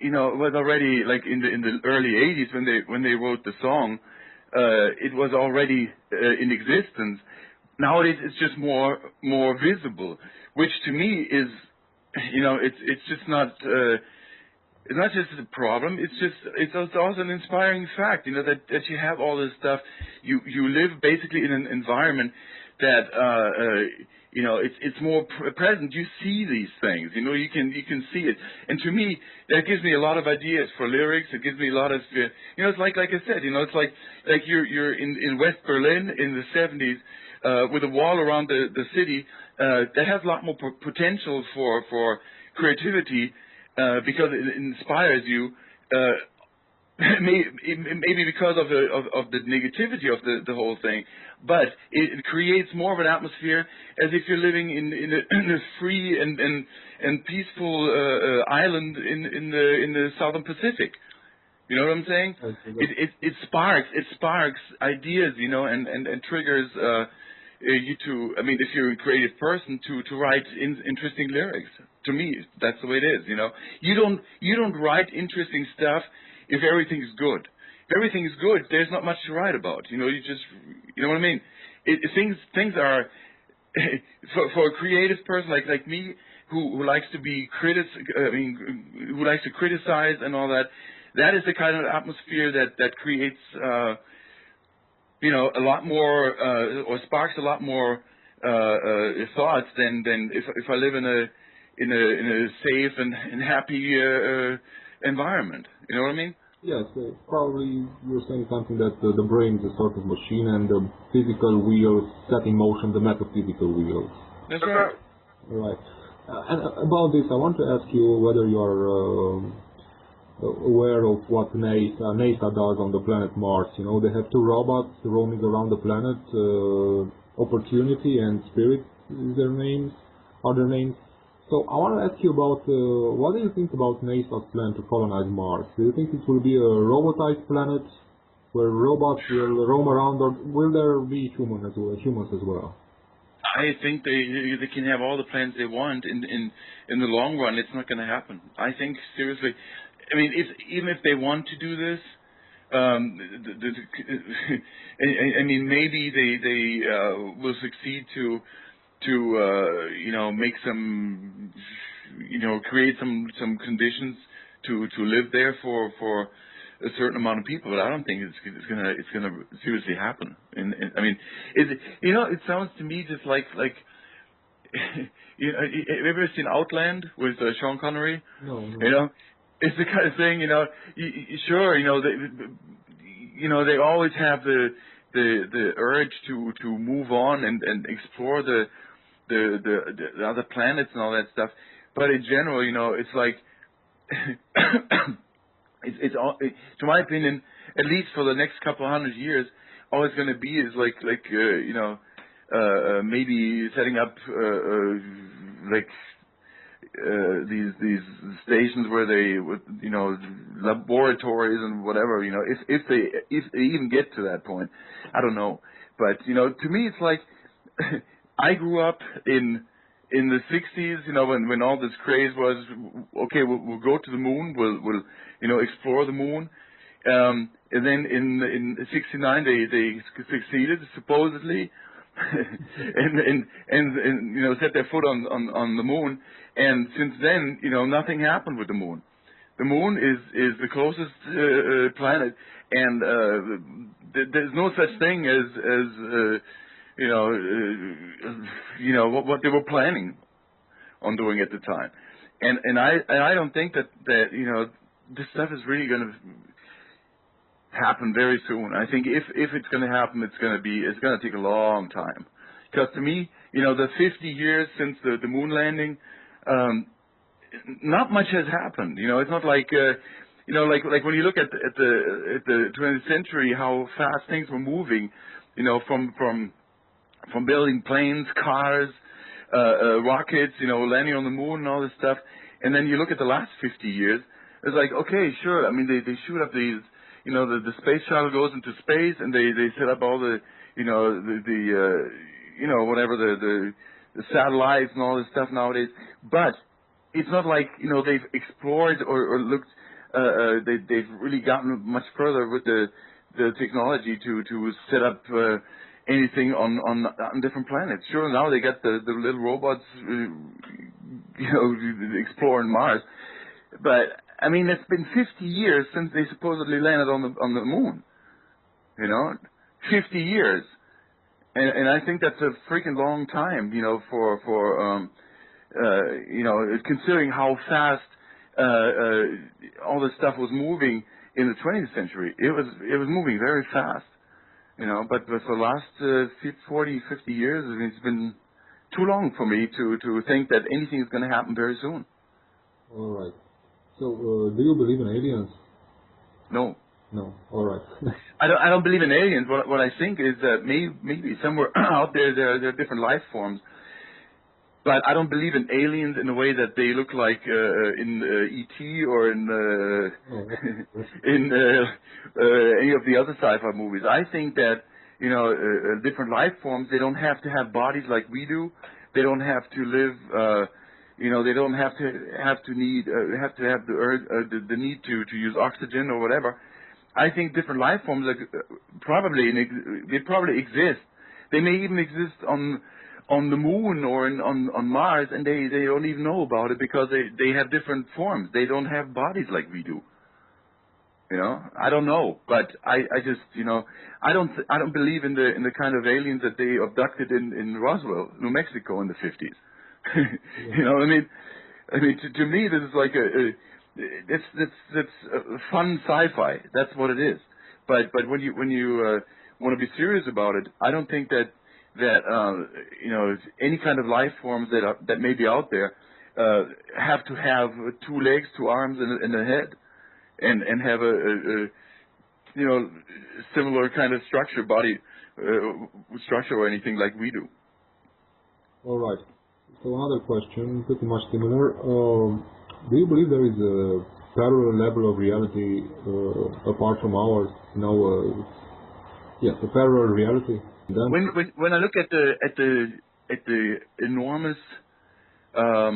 [SPEAKER 3] you know, it was already like in the early '80s when they wrote the song. It was already in existence. Nowadays, it's just more visible, which to me is, you know, it's just not. It's not just a problem. It's also an inspiring fact. You know, that you have all this stuff. You live basically in an environment that you know, it's more present. You see these things. You know, you can see it. And to me, that gives me a lot of ideas for lyrics. It gives me a lot of, you know, it's like I said, you know, it's like you're in West Berlin in the '70s with a wall around the city that has a lot more potential for creativity. Because it inspires you, maybe because of the negativity of the whole thing, but it creates more of an atmosphere as if you're living in a free and peaceful island in the Southern Pacific. You know what I'm saying? It sparks ideas, you know, and triggers you to, I mean, if you're a creative person, to write interesting lyrics. To me, that's the way it is. You know, you don't write interesting stuff if everything's good. If everything's good, there's not much to write about. You know, you know what I mean? Things are for a creative person like me who likes to be who likes to criticize and all that. That is the kind of atmosphere that creates, you know, a lot more or sparks a lot more thoughts than if I live in a safe and happy environment. You know what I mean?
[SPEAKER 2] Yes, probably you're saying something that the brain is a sort of machine and the physical wheels set in motion the metaphysical wheels.
[SPEAKER 3] That's right.
[SPEAKER 2] Right. And about this, I want to ask you whether you are aware of what NASA does on the planet Mars. You know, they have two robots roaming around the planet. Opportunity and Spirit is their names. So I want to ask you about what do you think about NASA's plan to colonize Mars? Do you think it will be a robotized planet where robots will roam around, or will there be humans as well?
[SPEAKER 3] I think they can have all the plans they want. In the long run, it's not going to happen. I think seriously. I mean, even if they want to do this, I mean, maybe they will succeed to you know, make some, you know, create some conditions to live there for a certain amount of people, but I don't think it's gonna seriously happen. And I mean, you know, it sounds to me just like you know, have you ever seen Outland with Sean Connery?
[SPEAKER 2] No.
[SPEAKER 3] You know, it's the kind of thing, you know. Sure, you know, they always have the urge to move on and explore the other planets and all that stuff, but in general, you know, it's like it's to my opinion, at least for the next couple of 100 years, all it's going to be is like you know, maybe setting up like these stations where they would, you know, laboratories and whatever, you know, if they even get to that point. I don't know, but you know, to me it's like I grew up in the '60s, you know, when all this craze was, okay, we'll go to the moon, we'll you know, explore the moon, and then in '69 they succeeded supposedly, and you know, set their foot on the moon, and since then, you know, nothing happened with the moon. The moon is the closest planet, and there's no such thing as you know what they were planning on doing at the time. and I don't think that you know, this stuff is really going to happen very soon. I think if it's going to happen, it's going to take a long time. Because to me, you know, the 50 years since the moon landing, not much has happened. You know, it's not like you know, like when you look at the 20th century, how fast things were moving. You know, from building planes, cars, rockets, you know, landing on the moon and all this stuff. And then you look at the last 50 years, it's like, okay, sure. I mean, they shoot up these, you know, the space shuttle goes into space, and they set up all the, you know, you know, whatever the satellites and all this stuff nowadays. But it's not like, you know, they've explored or looked, they've really gotten much further with the technology to set up anything on different planets. Sure, now they got the little robots, you know, exploring Mars. But I mean, it's been 50 years since they supposedly landed on the moon. You know, 50 years, and I think that's a freaking long time. You know, for you know, considering how fast all this stuff was moving in the 20th century, it was moving very fast. You know, but for the last 40, 50 years, I mean, it's been too long for me to think that anything is going to happen very soon.
[SPEAKER 2] All right. So, do you believe in aliens?
[SPEAKER 3] No.
[SPEAKER 2] No. All right.
[SPEAKER 3] I don't believe in aliens. What I think is that maybe somewhere out there are different life forms. But I don't believe in aliens in the way that they look like in E.T. or in in any of the other sci-fi movies. I think that, you know, different life forms, they don't have to have bodies like we do. They don't have to live. You know, they don't have to have the need to use oxygen or whatever. I think different life forms probably exist. They may even exist on the moon or on Mars, and they don't even know about it because they have different forms. They don't have bodies like we do. You know, I don't know, but I just, you know, I don't believe in the kind of aliens that they abducted in Roswell, New Mexico in the 50s. You know what I mean? I mean, to me, this is like it's fun sci-fi. That's what it is. But when you want to be serious about it, I don't think that you know, any kind of life forms that may be out there have to have 2 legs, 2 arms, and a head, and have a you know, similar kind of structure, body structure, or anything like we do.
[SPEAKER 2] All right. So another question, pretty much similar. Do you believe there is a parallel level of reality apart from ours? You know, yes, a parallel reality.
[SPEAKER 3] When I look at the enormous, I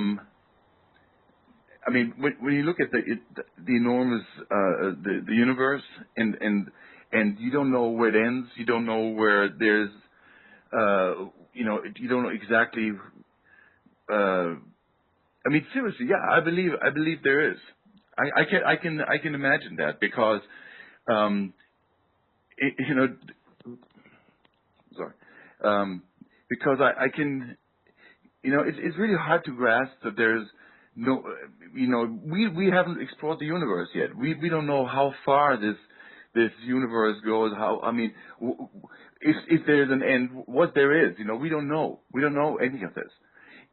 [SPEAKER 3] mean, when you look at the enormous the universe, and you don't know where it ends, you don't know where there's you know, you don't know exactly. I mean, seriously, yeah, I believe there is. I can imagine that because you know, sorry, because I can, you know, it's really hard to grasp that there's no, you know, we haven't explored the universe yet. We don't know how far this universe goes. How, I mean, if there's an end, what there is, you know, we don't know. We don't know any of this.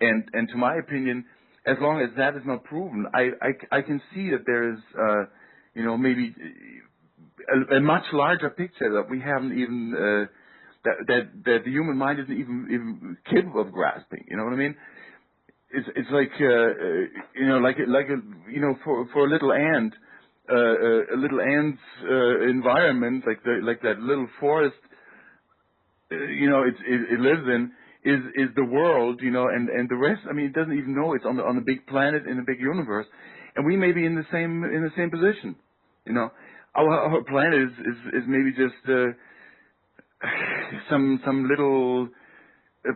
[SPEAKER 3] And to my opinion, as long as that is not proven, I can see that there is, you know, maybe a much larger picture that we haven't even, that the human mind isn't even capable of grasping. You know what I mean? It's like, you know, like a, you know, for a little ant, a little ant's environment, like that little forest, you know, it lives in, is the world, you know, and the rest. I mean, it doesn't even know it's on a big planet in a big universe, and we may be in the same position. You know, our planet is maybe just some little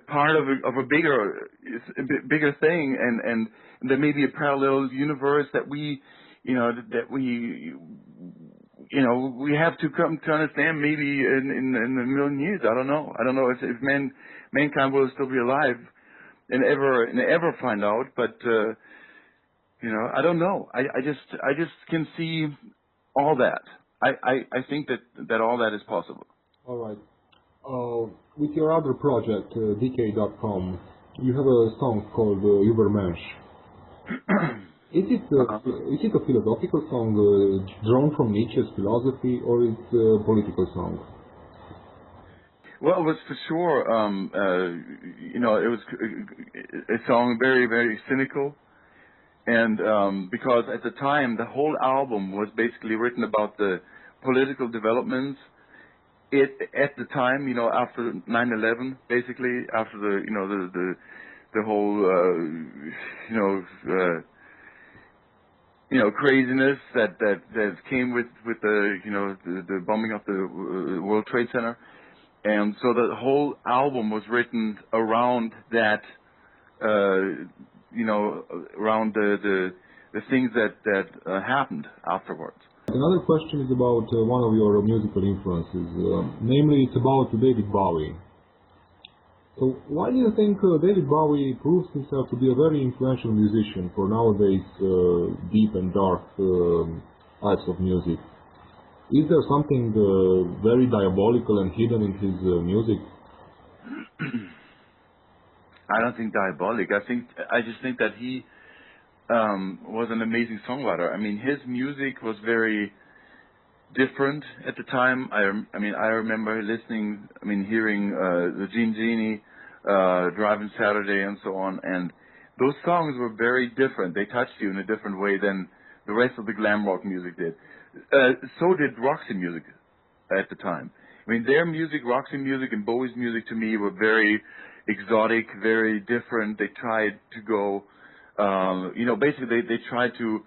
[SPEAKER 3] part of a bigger thing, and there may be a parallel universe that we, you know, we have to come to understand maybe in a million years. I don't know if mankind will still be alive and ever find out, but You know, I don't know. I just can see all that. I think that all that is possible.
[SPEAKER 2] All right. With your other project, DK.com, you have a song called Übermensch. Is it a philosophical song drawn from Nietzsche's philosophy, or it's a political song?
[SPEAKER 3] Well, it was for sure, you know, it was a song very, very cynical. And because at the time, the whole album was basically written about the political developments. At the time, you know, after 9/11, basically, after the, you know, the whole, craziness that came with the, you know, the bombing of the World Trade Center. And so the whole album was written around that, you know, around the things that happened afterwards.
[SPEAKER 2] Another question is about one of your musical influences, namely it's about David Bowie. So why do you think David Bowie proves himself to be a very influential musician for nowadays deep and dark types of music? Is there something very diabolical and hidden in his music?
[SPEAKER 3] I don't think diabolic. I just think that he was an amazing songwriter. I mean, his music was very different at the time. I mean, I remember listening, hearing the Gene Genie, Driving Saturday, and so on. And those songs were very different. They touched you in a different way than the rest of the glam rock music did. So did Roxy music at the time. I mean, their music, Roxy music and Bowie's music, to me, were very exotic, very different. They tried to go, you know, basically they tried to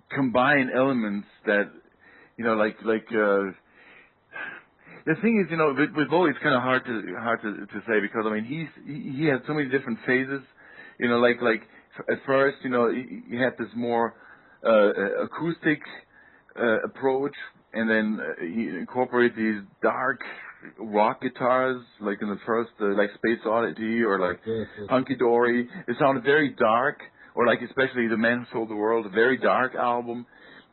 [SPEAKER 3] combine elements that, you know, like the thing is, you know, with Bowie, it's kind of hard to say, because I mean he had so many different phases, you know, like at first, you know, he had this more acoustic approach, and then he incorporated these dark rock guitars, like in the first, like Space Oddity or like Hunky Dory. It sounded very dark, or like especially The Man Who Sold the World, a very dark album.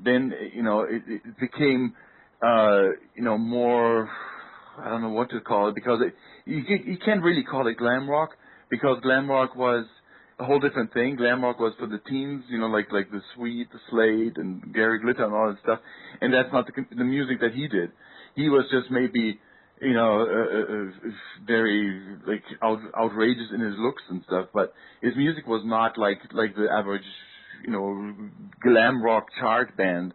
[SPEAKER 3] Then, you know, it became, you know, more, I don't know what to call it, because you can't really call it glam rock, because glam rock was a whole different thing. Glam rock was for the teens, you know, like the Sweet, the Slade, and Gary Glitter and all that stuff. And that's not the music that he did. He was just maybe, you know, very like outrageous in his looks and stuff. But his music was not like the average, you know, glam rock chart band.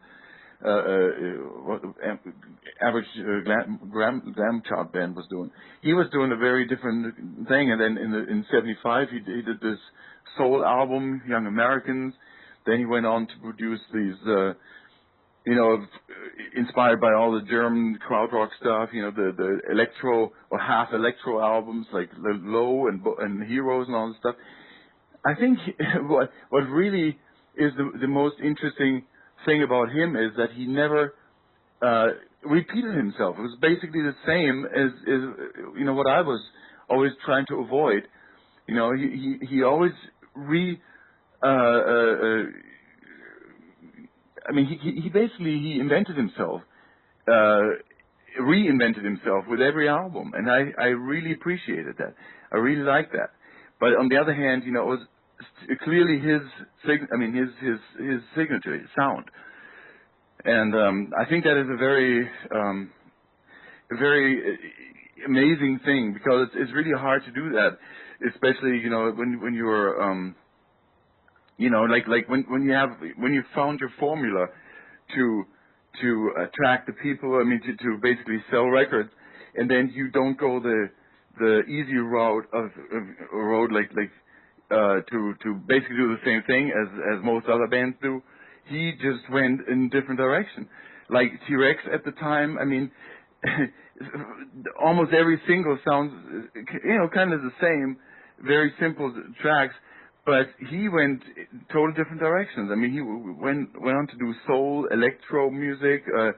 [SPEAKER 3] Average glam chart band was doing. He was doing a very different thing. And then in '75 he did this soul album, Young Americans. Then he went on to produce these, you know, inspired by all the German krautrock stuff. You know, the electro or half electro albums like Low and Heroes and all this stuff. I think what really is the most interesting thing about him is that he never repeated himself. It was basically the same as you know, what I was always trying to avoid. You know, he always he basically invented himself, reinvented himself with every album, and I really appreciated that. I really liked that. But on the other hand, you know, it was clearly his signature, his sound. And I think that is a very amazing thing, because it's really hard to do that, especially, you know, when you're you know, like when you found your formula to attract the people. I mean, to basically sell records, and then you don't go the easy route of a road like to basically do the same thing as most other bands do. He just went in a different direction. Like T-Rex at the time, I mean, almost every single sounds, you know, kind of the same, very simple tracks, but he went totally different directions. I mean, he went on to do soul, electro music, you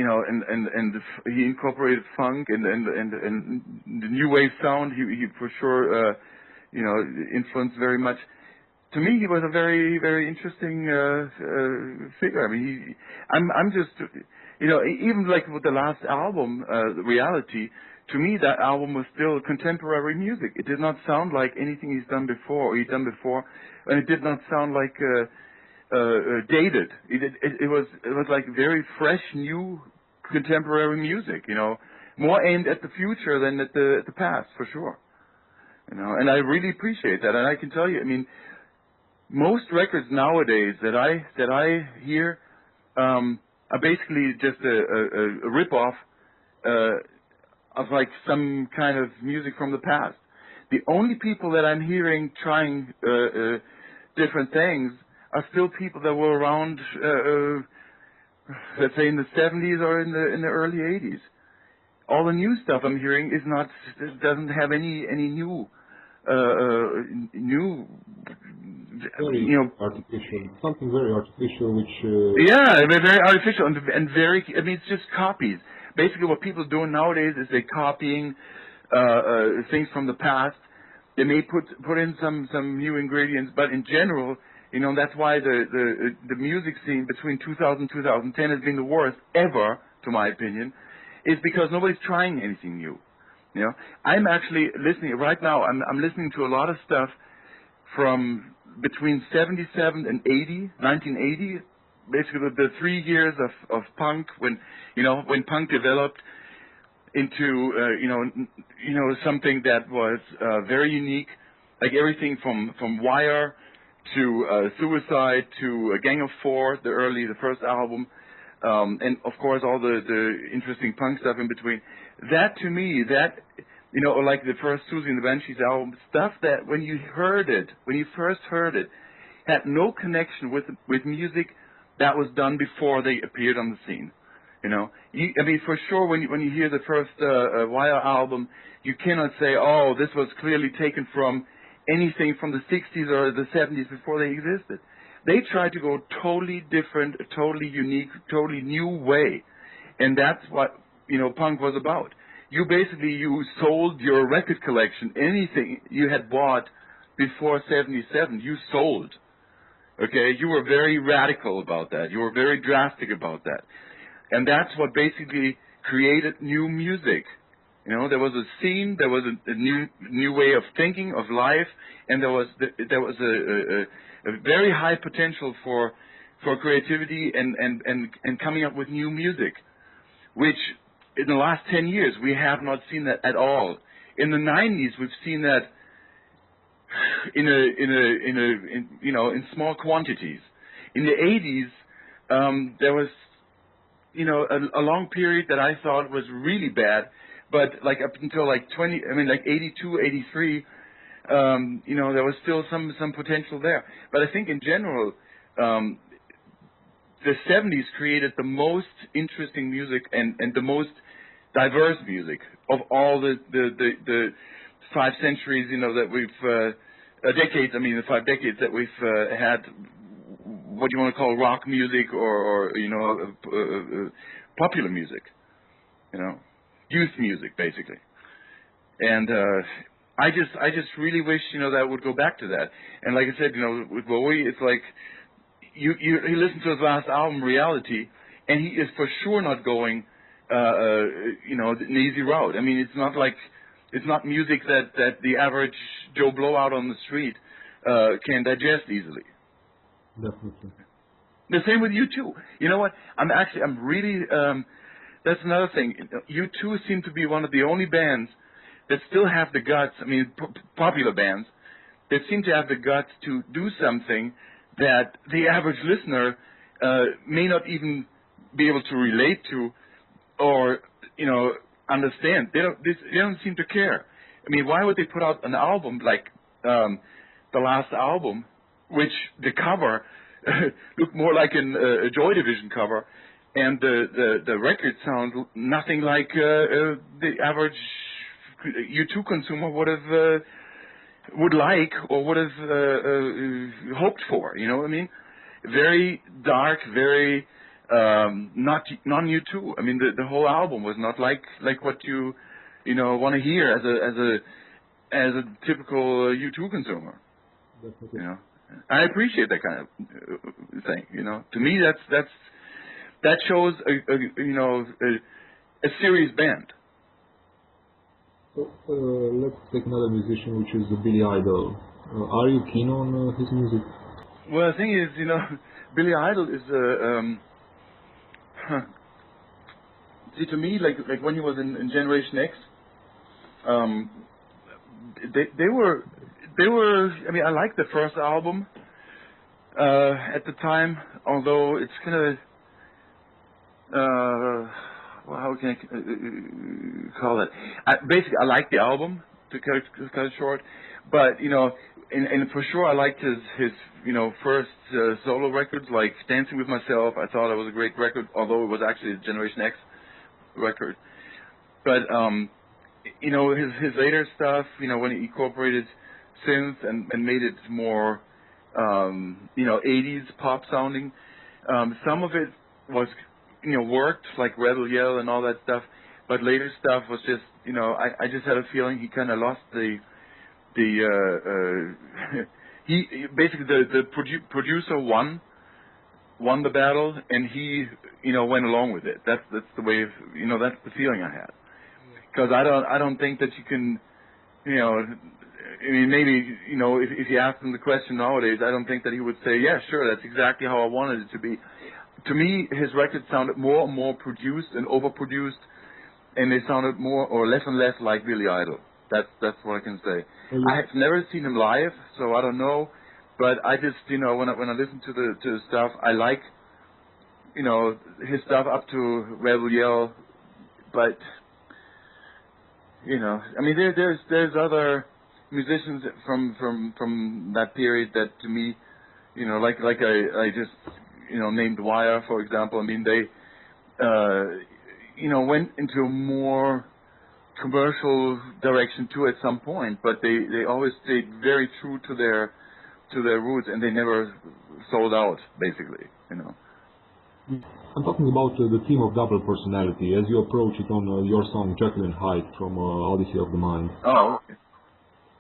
[SPEAKER 3] know, and he incorporated funk and the new wave sound. He for sure influenced very much. To me, he was a very, very interesting figure. I mean, I'm just, even like with the last album, Reality. To me, that album was still contemporary music. It did not sound like anything he's done before, and it did not sound like dated. It was like very fresh, new, contemporary music. More aimed at the future than at the past, for sure. And I really appreciate that. And I can tell you, I mean, most records nowadays that I hear are basically just a rip-off of like some kind of music from the past. The only people that I'm hearing trying different things are still people that were around, let's say, in the 70s or in the early 80s. All the new stuff I'm hearing doesn't have any new
[SPEAKER 2] very artificial, something very artificial, which
[SPEAKER 3] yeah, very artificial and very. I mean, it's just copies. Basically, what people are doing nowadays is they're copying things from the past. They may put in some new ingredients, but in general, that's why the music scene between 2000 and 2010 has been the worst ever, to my opinion, is because nobody's trying anything new. I'm actually listening right now. I'm listening to a lot of stuff from between 77 and 1980. Basically, the 3 years of punk, when punk developed into something that was very unique, like everything from Wire to Suicide to Gang of Four, the first album, and of course all the interesting punk stuff in between. That to me, or like the first Susie and the Banshees album, stuff that when you first heard it, had no connection with music that was done before they appeared on the scene. I mean, for sure, when you hear the first Wire album, you cannot say, oh, this was clearly taken from anything from the 60s or the 70s before they existed. They tried to go totally different, totally unique, totally new way. And that's what, punk was about. You sold your record collection, anything you had bought before 77, you sold. Okay? You were very radical about that. You were very drastic about that. And that's what basically created new music. There was a scene, there was a new way of thinking of life, and there was a very high potential for creativity and coming up with new music, which in the last 10 years we have not seen that at all. In the 90s we've seen that in small quantities. In the 80s there was a long period that I thought was really bad, but like up until like 82, 83, there was still some potential there. But I think in general, the 70s created the most interesting music and the most diverse music of all the 5 centuries, that we've decades. I mean, the 5 decades that we've had. What you want to call rock music or popular music, youth music basically. And I just really wish that would go back to that. And like I said, with Bowie, it's like you listen to his last album, Reality, and he is for sure not going an easy route. I mean, it's not music that the average Joe Blow out on the street can digest easily.
[SPEAKER 2] Definitely.
[SPEAKER 3] The same with U2. You know what? I'm really, that's another thing. U2 seem to be one of the only bands that still have the guts, popular bands, that seem to have the guts to do something that the average listener may not even be able to relate to or, understand. They don't seem to care. I mean, why would they put out an album like the last album, which the cover looked more like a Joy Division cover, and the record sounds nothing like the average U2 consumer would like or would have hoped for. You know what I mean? Very dark, very not non-U2. I mean, the whole album was not like what you want to hear as as a typical U2 consumer.
[SPEAKER 2] Definitely.
[SPEAKER 3] You know, I appreciate that kind of thing. You know, to me, that shows a serious band.
[SPEAKER 2] So, let's take another musician, which is Billy Idol. Are you keen on his music?
[SPEAKER 3] Well, the thing is, Billy Idol is see, to me, like when he was in Generation X, they were. I mean, I liked the first album at the time, although it's kind of well, how can I call it? Basically, I liked the album to cut it short, but and for sure I liked his first solo records like Dancing with Myself. I thought it was a great record, although it was actually a Generation X record. But his later stuff, when he incorporated synth and made it more 80s pop sounding, some of it was worked, like Rebel Yell and all that stuff, but later stuff was just I just had a feeling he kind of lost the he basically the producer won the battle, and he went along with it. That's the way of, that's the feeling I had, because I don't think that you can I mean, maybe if you ask him the question nowadays, I don't think that he would say, yeah, sure, that's exactly how I wanted it to be. To me, his records sounded more and more produced and overproduced, and they sounded more or less and less like Billy Idol. That's what I can say. I have never seen him live, so I don't know. But I just, when I listen to the stuff, I like, his stuff up to Rebel Yell. But, I mean, there's other musicians from that period that to me, like I just, named Wire, for example. I mean, they, went into a more commercial direction too at some point, but they always stayed very true to their roots, and they never sold out, basically.
[SPEAKER 2] I'm talking about the theme of double personality as you approach it on your song Jekyll and Hyde from Odyssey of the Mind.
[SPEAKER 3] Oh, okay.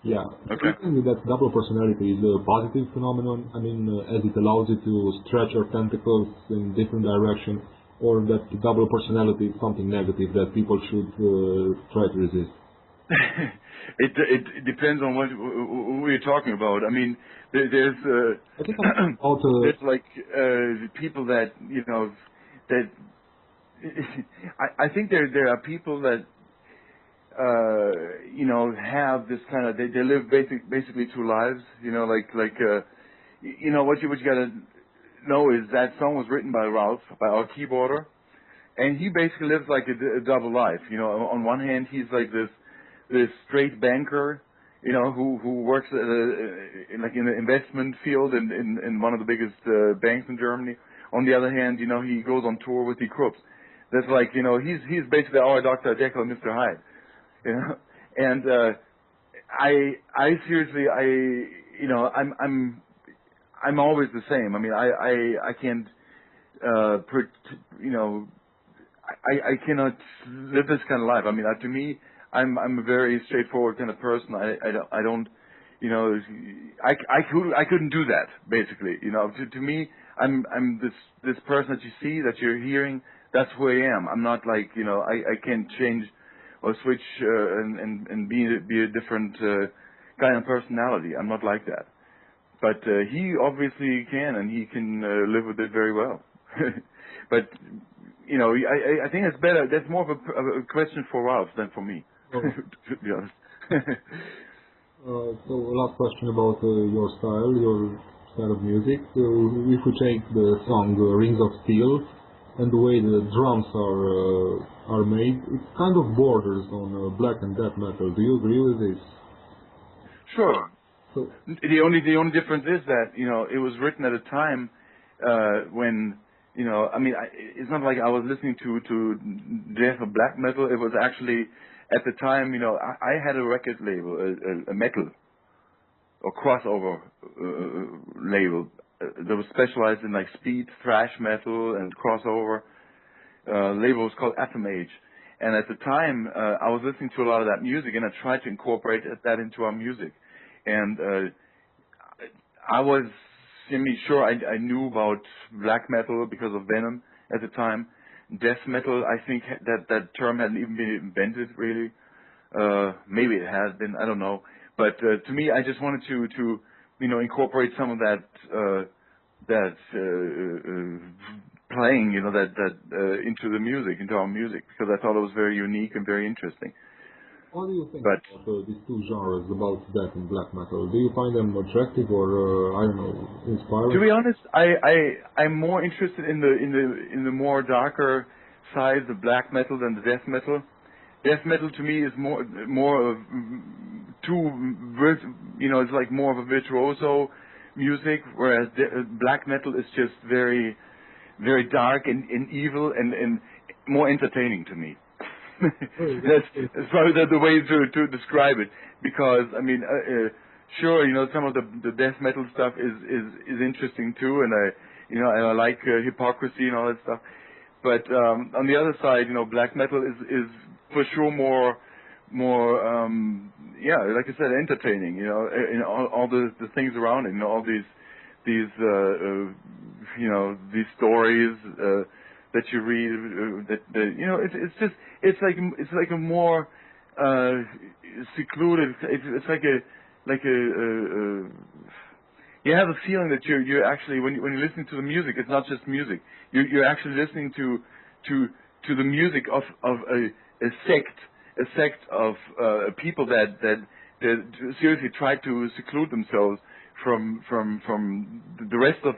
[SPEAKER 2] Yeah.
[SPEAKER 3] Okay.
[SPEAKER 2] Do you think that double personality is a positive phenomenon? I mean, as it allows you to stretch your tentacles in different directions, or that double personality is something negative that people should try to resist?
[SPEAKER 3] It depends on who you're talking about. I mean, there's
[SPEAKER 2] I think I'm about,
[SPEAKER 3] there's like people that that I think there are people that have this kind of they live basically two lives. What you gotta know is that song was written by Ralph, by our keyboarder, and he basically lives like a double life. On one hand, he's like this straight banker, who works at like in the investment field in one of the biggest banks in Germany. On the other hand, he goes on tour with Die Krupps. That's like, he's basically our Dr. Jekyll and Mr. Hyde, And I seriously, I'm always the same. I mean, I can't, I cannot live this kind of life. I mean, to me, I'm a very straightforward kind of person. I don't, I couldn't do that, basically. To me, I'm this person that you see, that you're hearing. That's who I am. I'm not like, I can't change or switch and be a different kind of personality. I'm not like that. But he obviously can, and he can live with it very well. But I think it's better. That's more of a question for Ralph than for me, to be honest.
[SPEAKER 2] So last question about your style of music. If we take the song Rings of Steel and the way the drums are made, it kind of borders on black and death metal. Do you agree with this?
[SPEAKER 3] Sure.
[SPEAKER 2] So,
[SPEAKER 3] the only difference is that it was written at a time when I mean it's not like I was listening to death or black metal. It was actually at the time I had a record label, a metal or crossover label that was specialized in like speed thrash metal and crossover. Label was called Atom Age, And at the time, I was listening to a lot of that music, and I tried to incorporate that into our music. And I was, sure, I knew about black metal because of Venom at the time. Death metal, I think that term hadn't even been invented, really. Maybe it has been, I don't know. But to me, I just wanted to incorporate some of that playing, into the music, into our music, because I thought it was very unique and very interesting.
[SPEAKER 2] What do you think about these two genres, about death and black metal? Do you find them attractive or I don't know, inspiring?
[SPEAKER 3] To be honest, I'm more interested in the more darker side, the black metal, than the death metal. Death metal to me is more of it's like more of a virtuoso music, whereas black metal is just very, very dark and evil and more entertaining to me. That's probably the way to describe it, because I mean, sure, some of the death metal stuff is interesting too, and I like hypocrisy and all that stuff. But on the other side, black metal is for sure more like I said, entertaining. All the things around it, all these stories that you read, it's like a more secluded. It's like you have a feeling that you're actually, when you're listening to the music, it's not just music. You're actually listening to the music of a sect of people that seriously try to seclude themselves from the rest of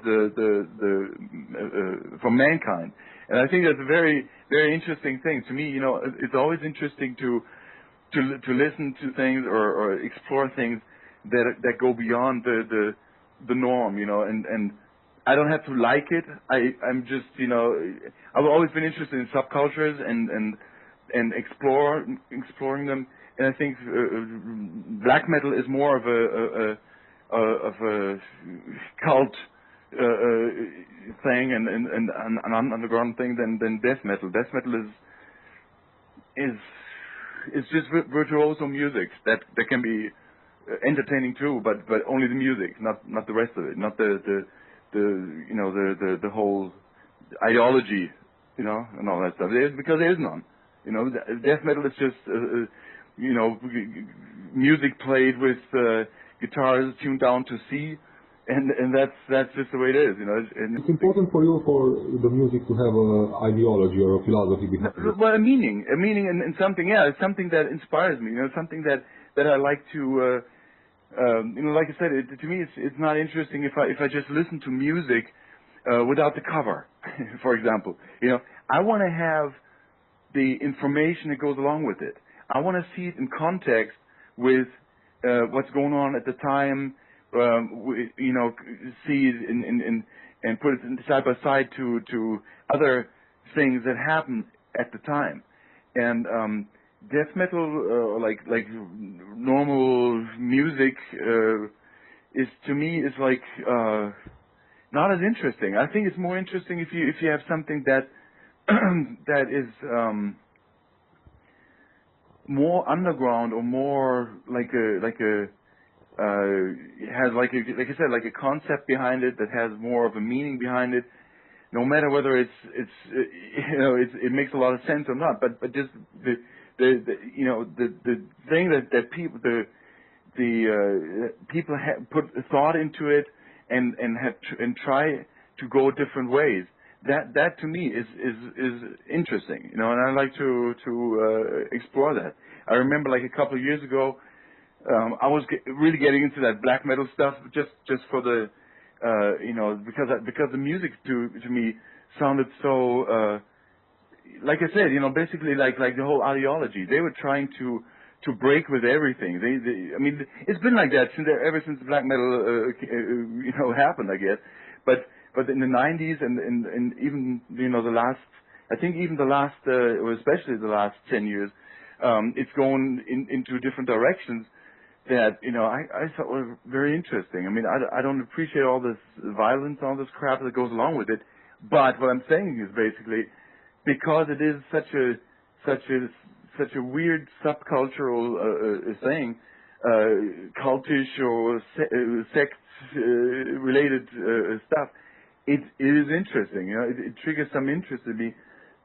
[SPEAKER 3] from mankind. And I think that's a very, very interesting thing. To me, it's always interesting to listen to things or explore things that go beyond the norm, and I don't have to like it. I'm just, I've always been interested in subcultures and exploring them. And I think black metal is more of a cult thing and an underground thing than death metal. Death metal is just virtuoso music that can be entertaining too, but only the music, not the rest of it, not the whole ideology, and all that stuff. Because there is none. Death metal is just music played with guitars tuned down to C, and that's just the way it is. And
[SPEAKER 2] it's important for you for the music to have an ideology or a philosophy behind it.
[SPEAKER 3] Well, a meaning, and something. Yeah, it's something that inspires me. Something that I like to. Like I said, to me, it's not interesting if I just listen to music without the cover, for example. I want to have the information that goes along with it. I want to see it in context with what's going on at the time. See it and put it side by side to other things that happen at the time. And death metal, like normal music, is to me is like not as interesting. I think it's more interesting if you have something that that is more underground or more like a has like I said, like a concept behind it that has more of a meaning behind it. No matter whether it makes a lot of sense or not, but just the thing that people put thought into it and try to go different ways. That to me is interesting, and I like to explore that. I remember like a couple of years ago, I was really getting into that black metal stuff just for the because the music to me sounded so like I said, basically like the whole ideology. They were trying to break with everything. I mean, it's been like that ever since black metal happened, I guess. But in the 90s and even the last, I think even the last or especially the last 10 years, it's going into different directions that I thought were very interesting. I mean, I don't appreciate all this violence, all this crap that goes along with it. But what I'm saying is basically, because it is such such a weird subcultural thing, cultish or sect related stuff. It is interesting, you know. It triggers some interest in me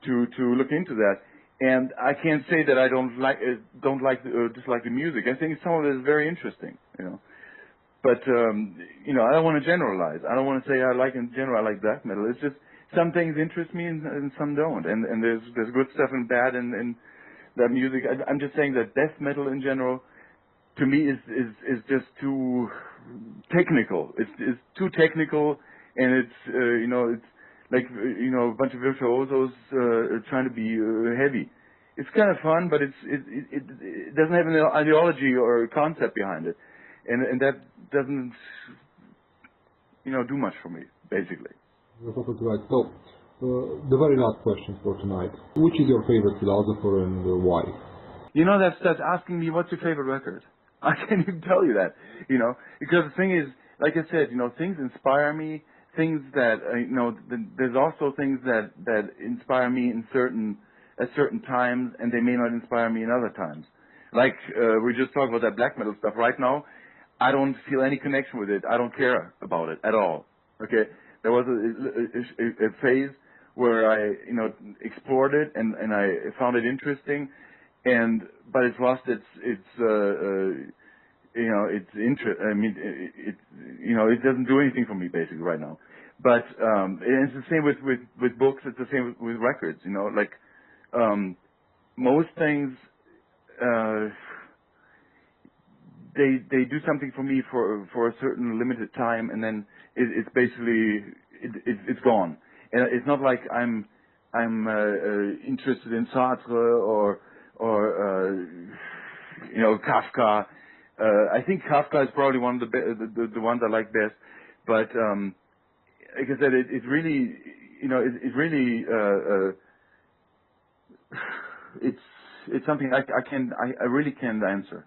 [SPEAKER 3] to look into that. And I can't say that I dislike the music. I think some of it is very interesting, you know. But you know, I don't want to generalize. I don't want to say in general I like black metal. It's just some things interest me and some don't. And there's good stuff and bad in that music. I'm just saying that death metal in general, to me, is just too technical. It's too technical, and it's you know, it's like, you know, a bunch of virtuosos trying to be heavy. It's kind of fun, but it doesn't have an ideology or a concept behind it, and that doesn't, you know, do much for me, basically.
[SPEAKER 2] You're perfectly right. So, the very last question for tonight: which is your favorite philosopher and why?
[SPEAKER 3] You know, that's asking me what's your favorite record. I can't even tell you that, you know, because the thing is, like I said, you know, things inspire me. Things that you know, there's also things that inspire me at certain times, and they may not inspire me in other times. Like we just talked about that black metal stuff. Right now, I don't feel any connection with it. I don't care about it at all. Okay, there was a phase where I, you know, explored it and I found it interesting, but it's lost its you know, it's interest. I mean, it you know, it doesn't do anything for me basically right now. But and it's the same with books. It's the same with records. You know, like most things, they do something for me for a certain limited time, and then it's basically it's gone. And it's not like I'm interested in Sartre or you know, Kafka. I think Kafka is probably one of the ones I like best, but like I said, it's really, you know, it's really it's something I really can't answer.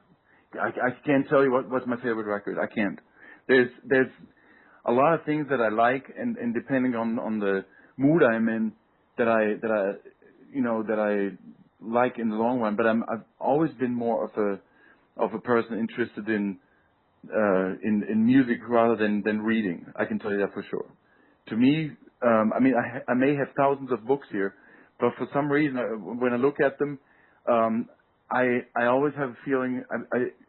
[SPEAKER 3] I can't tell you what's my favorite record. I can't. There's a lot of things that I like, and depending on the mood I'm in, that I you know, that I like in the long run. But I've always been more of a person interested in music rather than reading. I can tell you that for sure. To me, I mean, I may have thousands of books here, but for some reason, when I look at them, I always have a feeling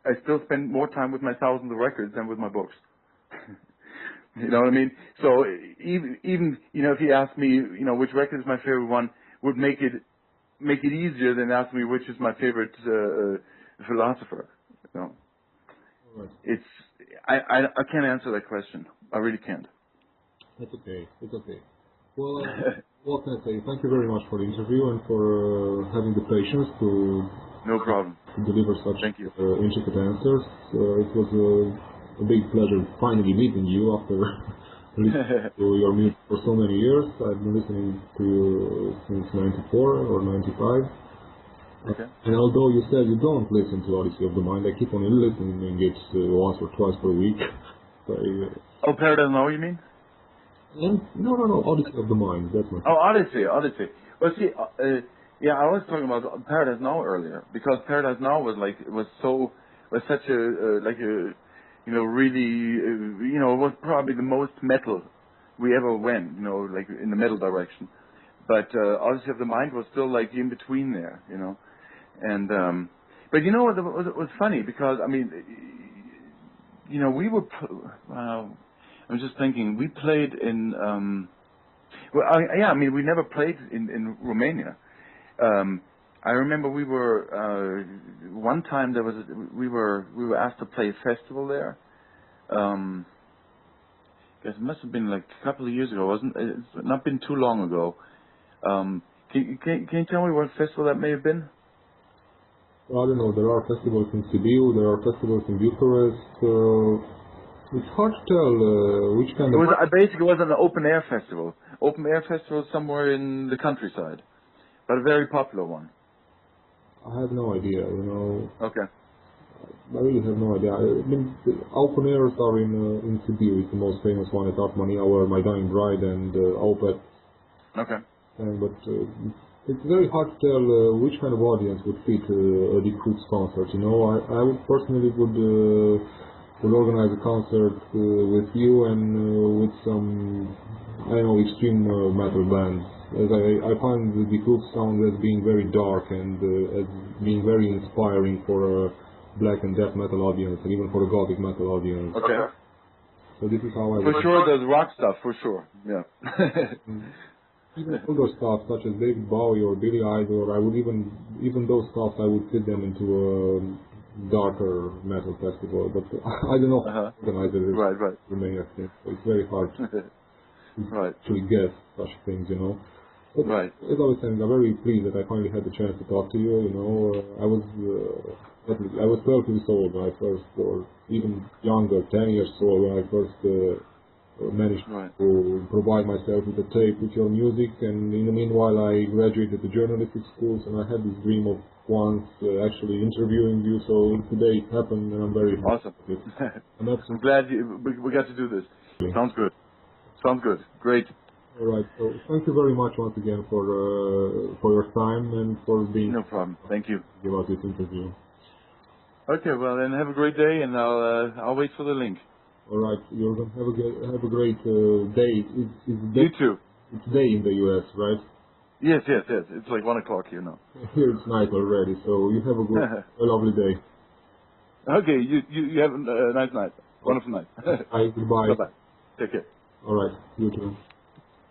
[SPEAKER 3] I still spend more time with my thousands of records than with my books. You know what I mean? So even you know, if you ask me, you know, which record is my favorite one, would make it easier than ask me which is my favorite philosopher. You know,
[SPEAKER 2] Right.
[SPEAKER 3] it's I can't answer that question. I really can't.
[SPEAKER 2] It's okay. It's okay. Well, what can I say? Thank you very much for the interview and for having the patience to
[SPEAKER 3] No problem.
[SPEAKER 2] deliver such
[SPEAKER 3] Thank you.
[SPEAKER 2] intricate answers. It was a big pleasure finally meeting you after listening to your music for so many years. I've been listening to you since '94 or '95.
[SPEAKER 3] Okay.
[SPEAKER 2] And although you said you don't listen to Odyssey of the Mind, I keep on listening it once or twice per week.
[SPEAKER 3] Oh, Paradise Now, you mean?
[SPEAKER 2] And no, Odyssey of the Mind. That's my.
[SPEAKER 3] Oh, Odyssey. Well, see, yeah, I was talking about Paradise Now earlier, because Paradise Now was such a you know, really you know, it was probably the most metal we ever went, you know, like in the metal direction. But Odyssey of the Mind was still like in between there, you know. And but you know what was funny, because I mean, you know, we were I'm just thinking, we played in I mean, we never played in Romania. I remember we were one time we were asked to play a festival there. Guess it must have been like a couple of years ago. It's not been too long ago. Can you tell me what festival that may have been?
[SPEAKER 2] Well, I don't know. There are festivals in Sibiu. There are festivals in Bucharest. It's hard to tell which kind of.
[SPEAKER 3] Basically, it was an open air festival. Open air festival somewhere in the countryside, but a very popular one.
[SPEAKER 2] I have no idea. You know.
[SPEAKER 3] Okay.
[SPEAKER 2] I really have no idea. I mean, the open airs are in Sibiu. It's the most famous one at Atmania, where My Dying Bride and Opet.
[SPEAKER 3] Okay.
[SPEAKER 2] But It's very hard to tell which kind of audience would fit a Die Krupps concert. You know, I would personally would organize a concert with you and with some, I don't know, extreme metal bands. As I find the Die Krupps sound as being very dark and as being very inspiring for a black and death metal audience, and even for a gothic metal audience.
[SPEAKER 3] Okay.
[SPEAKER 2] So this is how I
[SPEAKER 3] For
[SPEAKER 2] would...
[SPEAKER 3] sure, there's rock stuff, for sure. Yeah.
[SPEAKER 2] Even older stuff such as David Bowie or Billy Idol, I would even those stuff I would fit them into a darker metal festival. But I don't know how to organize it.
[SPEAKER 3] Right.
[SPEAKER 2] Romania thing. So it's very hard to actually guess such things, you know. But
[SPEAKER 3] Right.
[SPEAKER 2] as I was saying, I'm very pleased that I finally had the chance to talk to you. You know, I was 12 years old when I first, or even younger, 10 years old when I first managed to provide myself with a tape with your music. And in the meanwhile, I graduated the journalistic schools, and I had this dream of once actually interviewing you. So today it happened, and I'm very
[SPEAKER 3] awesome.
[SPEAKER 2] happy with it. And that's
[SPEAKER 3] I'm glad we got to do this. Sounds good. Sounds good. Great.
[SPEAKER 2] all right. So thank you very much once again for your time and for being
[SPEAKER 3] No problem. Thank you.
[SPEAKER 2] give us this interview.
[SPEAKER 3] Okay, well then have a great day, and I'll wait for the link.
[SPEAKER 2] All right, Jürgen, have a great day. It's day.
[SPEAKER 3] You too.
[SPEAKER 2] It's day in the U.S., right?
[SPEAKER 3] Yes. It's like 1 o'clock here now.
[SPEAKER 2] Here it's night already, so you have a lovely day.
[SPEAKER 3] Okay, you have a nice night. Wonderful night.
[SPEAKER 2] Bye, goodbye.
[SPEAKER 3] Bye. Take care.
[SPEAKER 2] All right, you too.